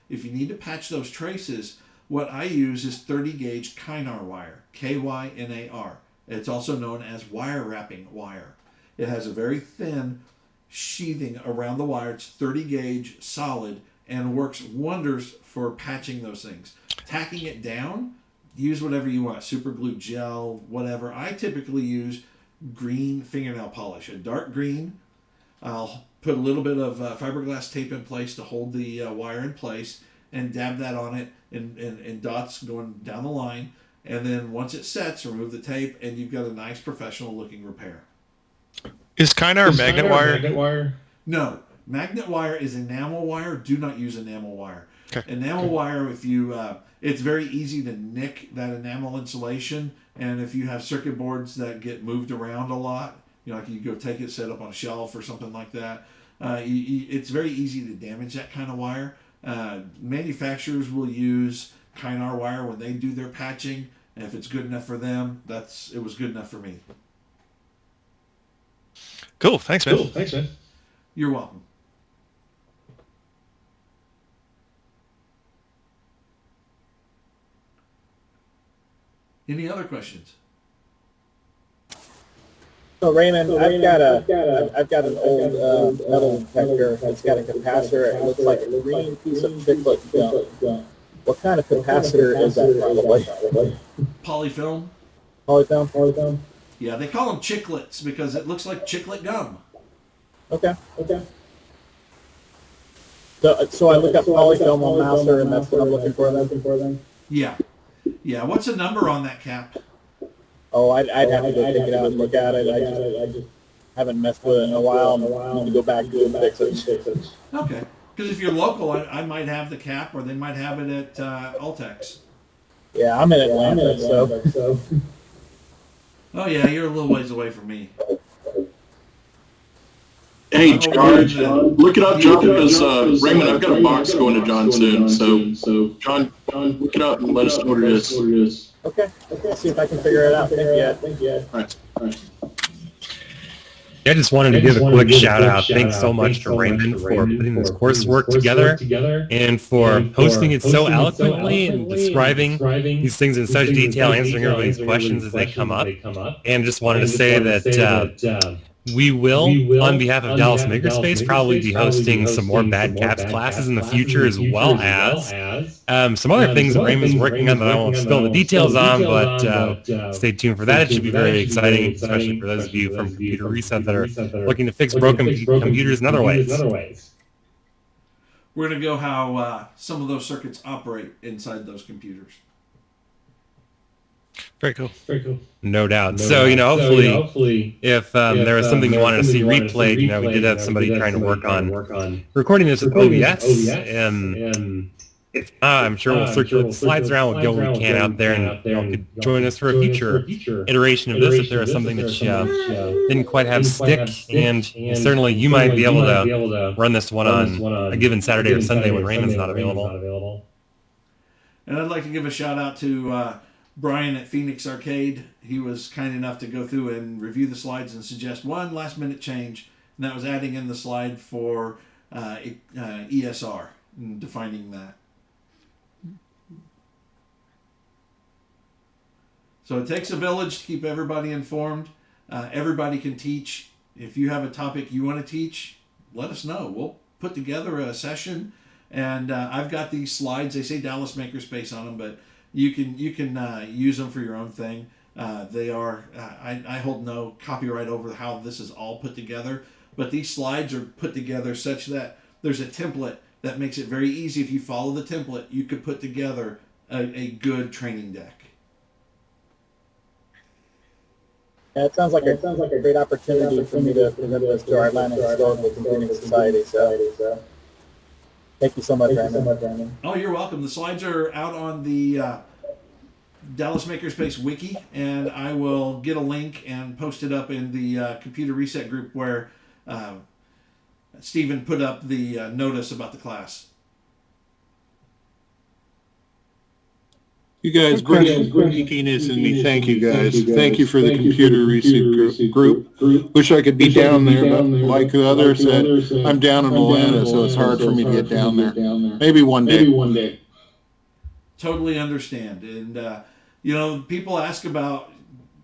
If you need to patch those traces, what I use is 30 gauge Kynar wire, Kynar. It's also known as wire wrapping wire. It has a very thin sheathing around the wire. It's 30 gauge solid and works wonders for patching those things. Tacking it down, use whatever you want, super glue, gel, whatever. I typically use green fingernail polish, a dark green. I'll put a little bit of fiberglass tape in place to hold the wire in place, and dab that on it in dots going down the line. And then once it sets, remove the tape, and you've got a nice professional looking repair. Is Kynar magnet wire? No, magnet wire is enamel wire. Do not use enamel wire. Okay. Enamel wire, if you, it's very easy to nick that enamel insulation, and if you have circuit boards that get moved around a lot, like you go take it, set up on a shelf or something like that, it's very easy to damage that kind of wire. Manufacturers will use Kynar wire when they do their patching, and if it's good enough for them, it was good enough for me. Cool. Thanks, man. You're welcome. Any other questions? So Raymond, I've got an old metal detector. It's got a capacitor. It looks like a green piece of chiclet gum. What kind of capacitor is that? Probably Polyfilm. Polyfilm. Yeah, they call them chiclets because it looks like chiclet gum. Okay. So I look up polyfilm on Mouser, and that's what I'm looking for then. Yeah. What's the number on that cap? Oh, I'd have to go take it out and look at it. I just haven't messed with it in a while. I need to go back to it and fix it. Okay. Because if you're local, I might have the cap, or they might have it at Altex. Yeah, I'm in Atlanta, so. Oh yeah, you're a little ways away from me. Hey, John, look it up, John, because Raymond, I've got a box going to John soon. So, John, look it up and let us know what it is. Okay. I'll see if I can figure it out. Thank you. All right. I just wanted to give a quick shout out. Thanks so much to Raymond for putting this coursework together and for posting it so eloquently and describing these things in such detail, answering everybody's questions as they come up. And just wanted to say that we will, on behalf of Dallas Makerspace, probably be hosting some more bad caps classes in the future, as well as some other things that Raymond's working on that I won't spill the details on, but stay tuned for that. It should be very exciting, especially for those of you from Computer Reset that are looking to fix broken computers in other ways. We're going to go how some of those circuits operate inside those computers. Very cool. No doubt. So, hopefully, if there was something you wanted to see replayed, we did have somebody trying to work on recording this with OBS, and I'm sure we'll circulate the slides around. We'll get what we can out there, and y'all could join us for a future iteration of this if there is something that you didn't quite have stick, and certainly you might be able to run this one on a given Saturday or Sunday when Raymond's not available. And I'd like to give a shout out to Brian at Phoenix Arcade. He was kind enough to go through and review the slides and suggest one last minute change, and that was adding in the slide for ESR and defining that. So it takes a village to keep everybody informed. Everybody can teach. If you have a topic you want to teach, let us know. put together a session, and I've got these slides. They say Dallas Makerspace on them, but you can use them for your own thing. They are I hold no copyright over how this is all put together, but these slides are put together such that there's a template that makes it very easy. If you follow the template, you could put together a good training deck. Yeah, it sounds like a great opportunity for me to present this to our Atlantic Historical Computing Society. So, thank you so much, Raymond. Oh, you're welcome. The slides are out on the Dallas Makerspace wiki, and I will get a link and post it up in the computer reset group where Stephen put up the notice about the class. You guys bring geekiness in me. Thank you, guys. Thank you for the computer research group. Wish I could be down there, but like the others said, I'm down in Atlanta, so it's hard for me to get down there. Maybe one day. Totally understand. And, people ask about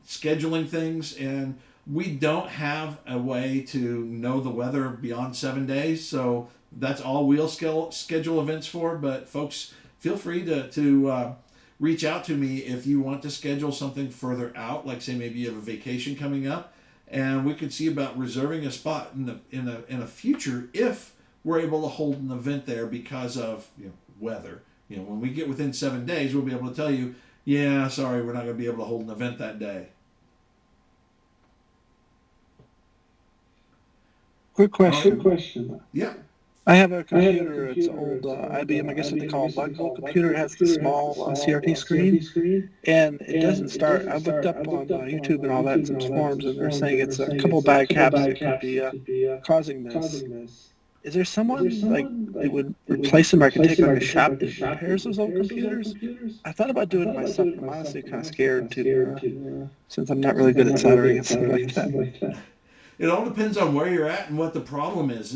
scheduling things, and we don't have a way to know the weather beyond 7 days, so that's all we'll schedule events for. But folks, feel free to reach out to me if you want to schedule something further out, like say maybe you have a vacation coming up, and we could see about reserving a spot in a future if we're able to hold an event there because of weather. When we get within 7 days, we'll be able to tell you, yeah, sorry, we're not going to be able to hold an event that day. Quick question. Yeah. I have a computer. It's an old IBM. I guess what they call a bug computer. It has the small CRT screen, and it doesn't start. I looked up on YouTube and all that, some forums, and they're saying it's a couple bad caps that could be causing this. Is there someone that would replace them, or I could take like a shop that repairs those old computers? I thought about doing it myself, but I'm honestly kind of scared to, since I'm not really good at soldering and stuff like that. It all depends on where you're at and what the problem is.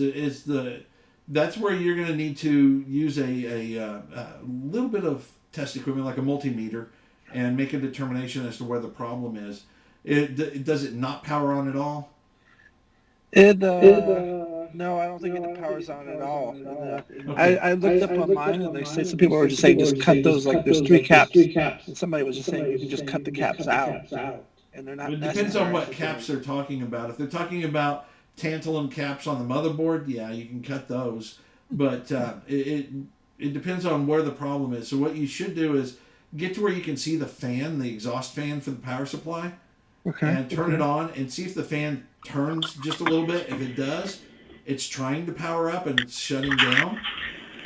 That's where you're going to need to use a little bit of test equipment, like a multimeter, and make a determination as to where the problem is. Does it not power on at all? No, I don't think it powers on at all. And, I looked up online, and they say some people are just saying just cut those, like there's 3 caps, and somebody was just saying you can just cut the caps out, and they're not It necessary. depends on what caps they're talking about. If they're talking about tantalum caps on the motherboard, yeah, you can cut those. But it depends on where the problem is. So what you should do is get to where you can see the fan, the exhaust fan for the power supply, and turn it on and see if the fan turns just a little bit. If it does, it's trying to power up and it's shutting down.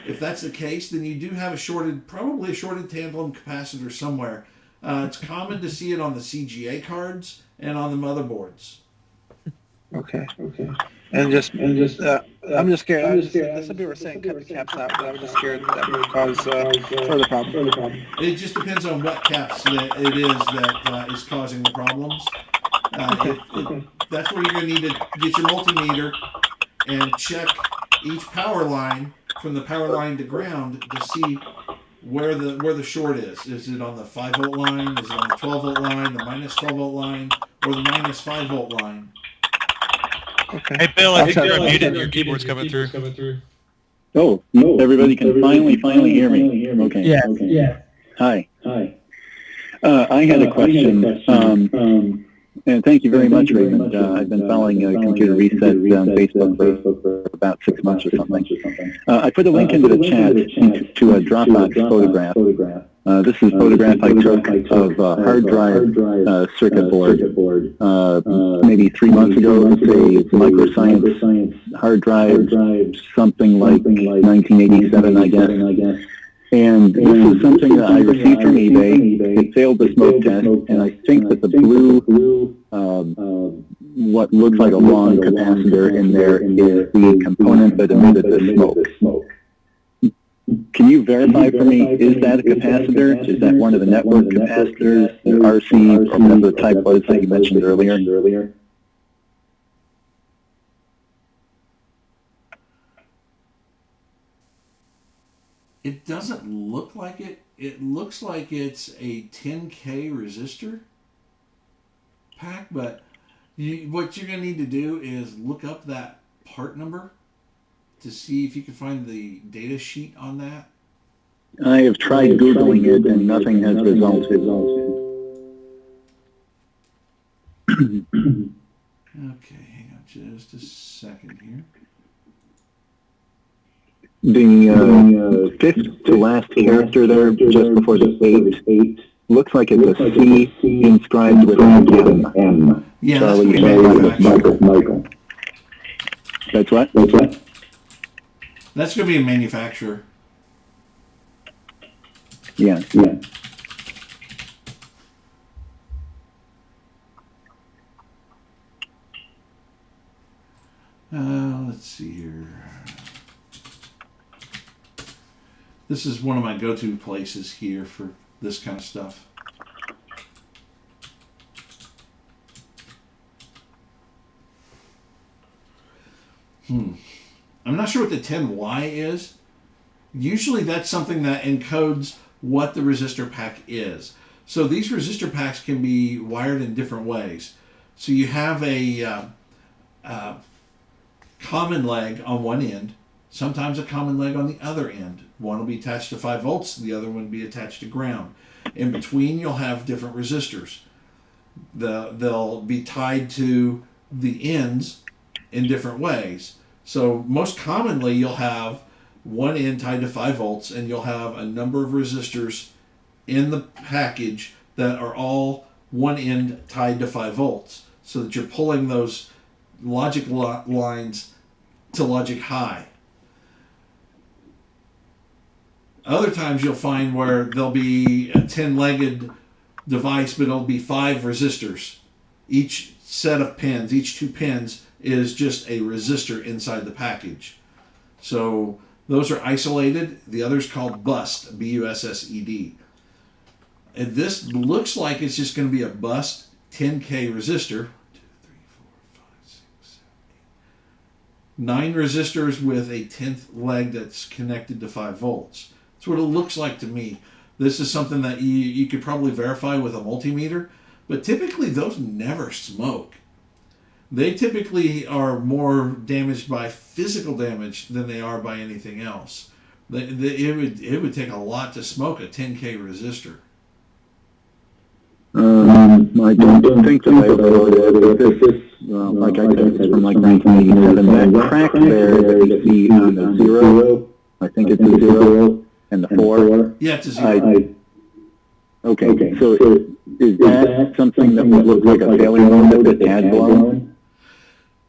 If that's the case, then you do have probably a shorted tantalum capacitor somewhere. It's common to see it on the CGA cards and on the motherboards. Okay. And I'm just scared. Some people are saying cut the caps out, but I'm just scared that would cause further problems. It just depends on what caps it is that is causing the problems. That's where you're going to need to get your multimeter and check each power line from the power line to ground to see where the short is. Is it on the 5-volt line? Is it on the 12-volt line? The minus 12-volt line? Or the minus 5-volt line? Okay. Hey, Bill, I think you're unmuted. Your keyboard's coming through. Oh, everybody can finally hear me. Okay. Yeah. Hi. I had a question. And thank you very much, Raymond. I've been following Computer Reset on Facebook for about 6 months or something. I put a link into the chat to a Dropbox photograph. This is a photograph I took of a hard drive circuit board maybe 3 months ago. It's a microscience hard drive, something like 1987, I guess. And this is something that I received from eBay. It failed the smoke test, and I think that the blue, what looks like a long capacitor in there is the component that emitted the smoke. Can you verify for me, is that a capacitor? Is that one of the network capacitors, the RC, or whatever the type was that you mentioned earlier? It doesn't look like it. It looks like it's a 10K resistor pack, but what you're going to need to do is look up that part number to see if you can find the data sheet on that? I have tried Googling it and nothing has resulted. Okay, hang on just a second here. The fifth to last character there, just before the 8, looks like it's a C inscribed with an M. Yeah, Charlie, that's going to be Michael. That's what? That's going to be a manufacturer. Yeah. Let's see here. This is one of my go-to places here for this kind of stuff. I'm not sure what the 10Y is. Usually that's something that encodes what the resistor pack is. So these resistor packs can be wired in different ways. So you have a common leg on one end, sometimes a common leg on the other end. One will be attached to 5 volts, the other one will be attached to ground. In between, you'll have different resistors. They'll be tied to the ends in different ways. So most commonly, you'll have one end tied to 5 volts, and you'll have a number of resistors in the package that are all one end tied to 5 volts, so that you're pulling those logic lines to logic high. Other times you'll find where there'll be a 10-legged device, but it'll be 5 resistors. Each set of pins, each 2 pins, is just a resistor inside the package. So those are isolated. The other's called bust, B-U-S-S-E-D. And this looks like it's just going to be a bust 10K resistor. 9 resistors with a 10th leg that's connected to 5 volts. That's what it looks like to me. This is something that you could probably verify with a multimeter, but typically those never smoke. They typically are more damaged by physical damage than they are by anything else. It would take a lot to smoke a 10K resistor. I don't think that I overloaded it. Well, like I said, it's from like 1987. That crack there that you see on the 0, I think it's a 0, and the 4. Yeah, it's a 0. Okay, so is that something that would look like a failure mode that had blown?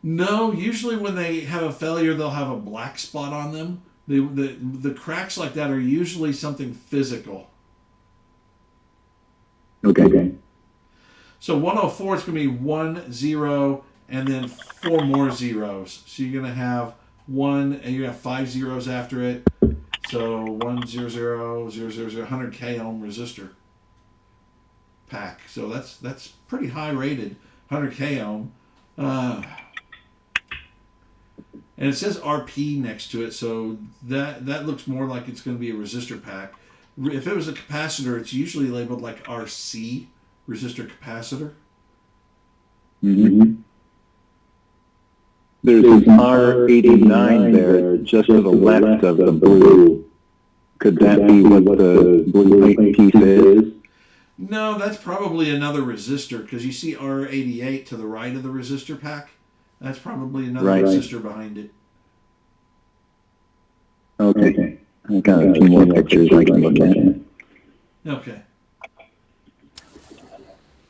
No, usually when they have a failure, they'll have a black spot on them. The cracks like that are usually something physical. Okay. So 104 is going to be 1, 0, and then 4 more zeros. So you're going to have 1, and you have 5 zeros after it. So 1, 0, 0, 0, 0, 0, 100K ohm resistor pack. So that's pretty high rated, 100K ohm. And it says RP next to it, so that looks more like it's going to be a resistor pack. If it was a capacitor, it's usually labeled like RC, resistor capacitor. Mm-hmm. There's an R89 there just to the left of the blue. Could that be what the blue piece is? No, that's probably another resistor, because you see R88 to the right of the resistor pack. That's probably another resistor behind it. Okay. I've got a few more pictures I can look at. Okay.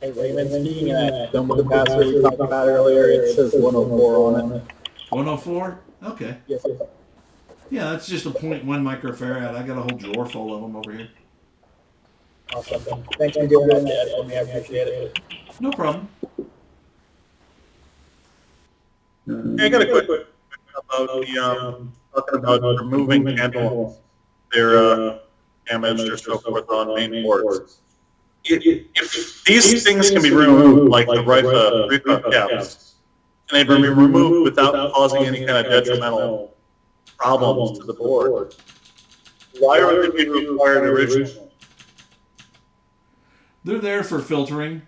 Hey, Raymond, speaking of that dumb capacitor you talked about earlier, it says 104 on it. 104? Okay. Yes. Yeah, that's just a 0.1 microfarad. I got a whole drawer full of them over here. Awesome. Thanks for doing that, Dad, for me. I appreciate it. No problem. I got a quick about the talking about removing panels, their damaged or so forth on main boards. If these things can be removed, like the refund caps, can they be removed without causing any kind of detrimental problems to the board? Why are they being required originally? They're there for filtering.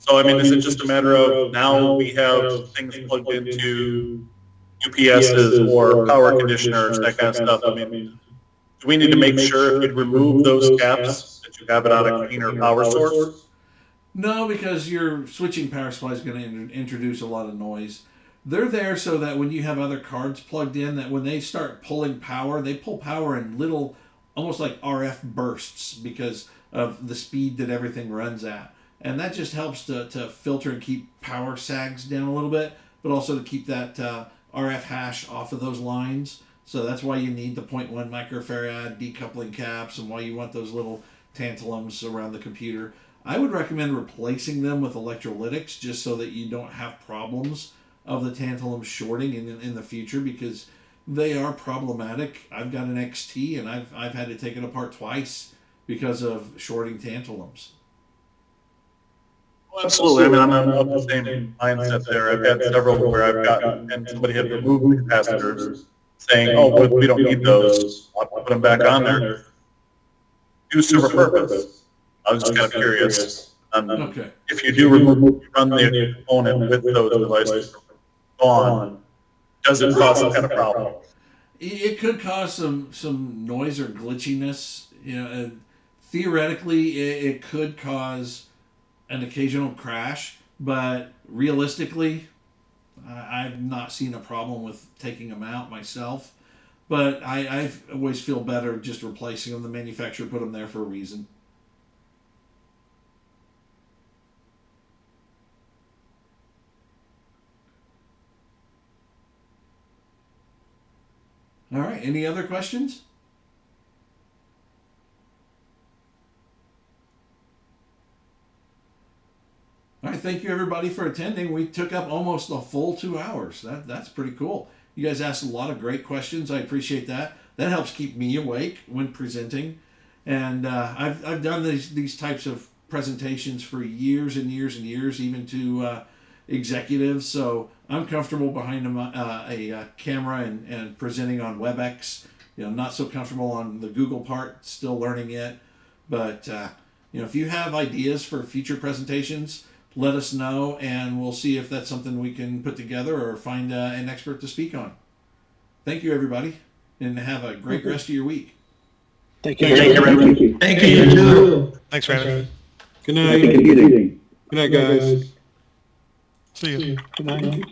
So, I mean, is it just a matter of now we have things plugged into UPSs or power conditioners, that kind of stuff? I mean, do we need to make sure if you remove those caps that you have it on a cleaner power source? No, because your switching power supply is going to introduce a lot of noise. They're there so that when you have other cards plugged in, that when they start pulling power, they pull power in little, almost like RF bursts because of the speed that everything runs at. And that just helps to filter and keep power sags down a little bit, but also to keep that RF hash off of those lines. So that's why you need the 0.1 microfarad decoupling caps and why you want those little tantalums around the computer. I would recommend replacing them with electrolytics just so that you don't have problems of the tantalum shorting in the future, because they are problematic. I've got an XT and I've had to take it apart twice because of shorting tantalums. Well, absolutely. I mean, I'm of the same mindset there. I've had several where I've gotten, and somebody had removed capacitors saying, oh, well, we don't need those. I'll put them back on there. Do serve a purpose. I was just kind of curious. Okay. If you do run the component with those devices on, does it cause some kind of problem? It could cause some noise or glitchiness. You know, theoretically, it could cause an occasional crash, but realistically, I've not seen a problem with taking them out myself. But I always feel better just replacing them. The manufacturer put them there for a reason. All right, any other questions? All right, thank you everybody for attending. We took up almost a full 2 hours. That's pretty cool. You guys asked a lot of great questions. I appreciate that. That helps keep me awake when presenting. And I've done these types of presentations for years and years and years, even to executives. So I'm comfortable behind a camera and presenting on WebEx. You know, not so comfortable on the Google part. Still learning it. But you know, if you have ideas for future presentations, let us know, and we'll see if that's something we can put together or find an expert to speak on. Thank you, everybody, and have a great rest of your week. Thank you. Thank you, Raymond. Thank you, too. Thanks, Raymond. Good night. Happy computing. Good night, guys. See you. Good night.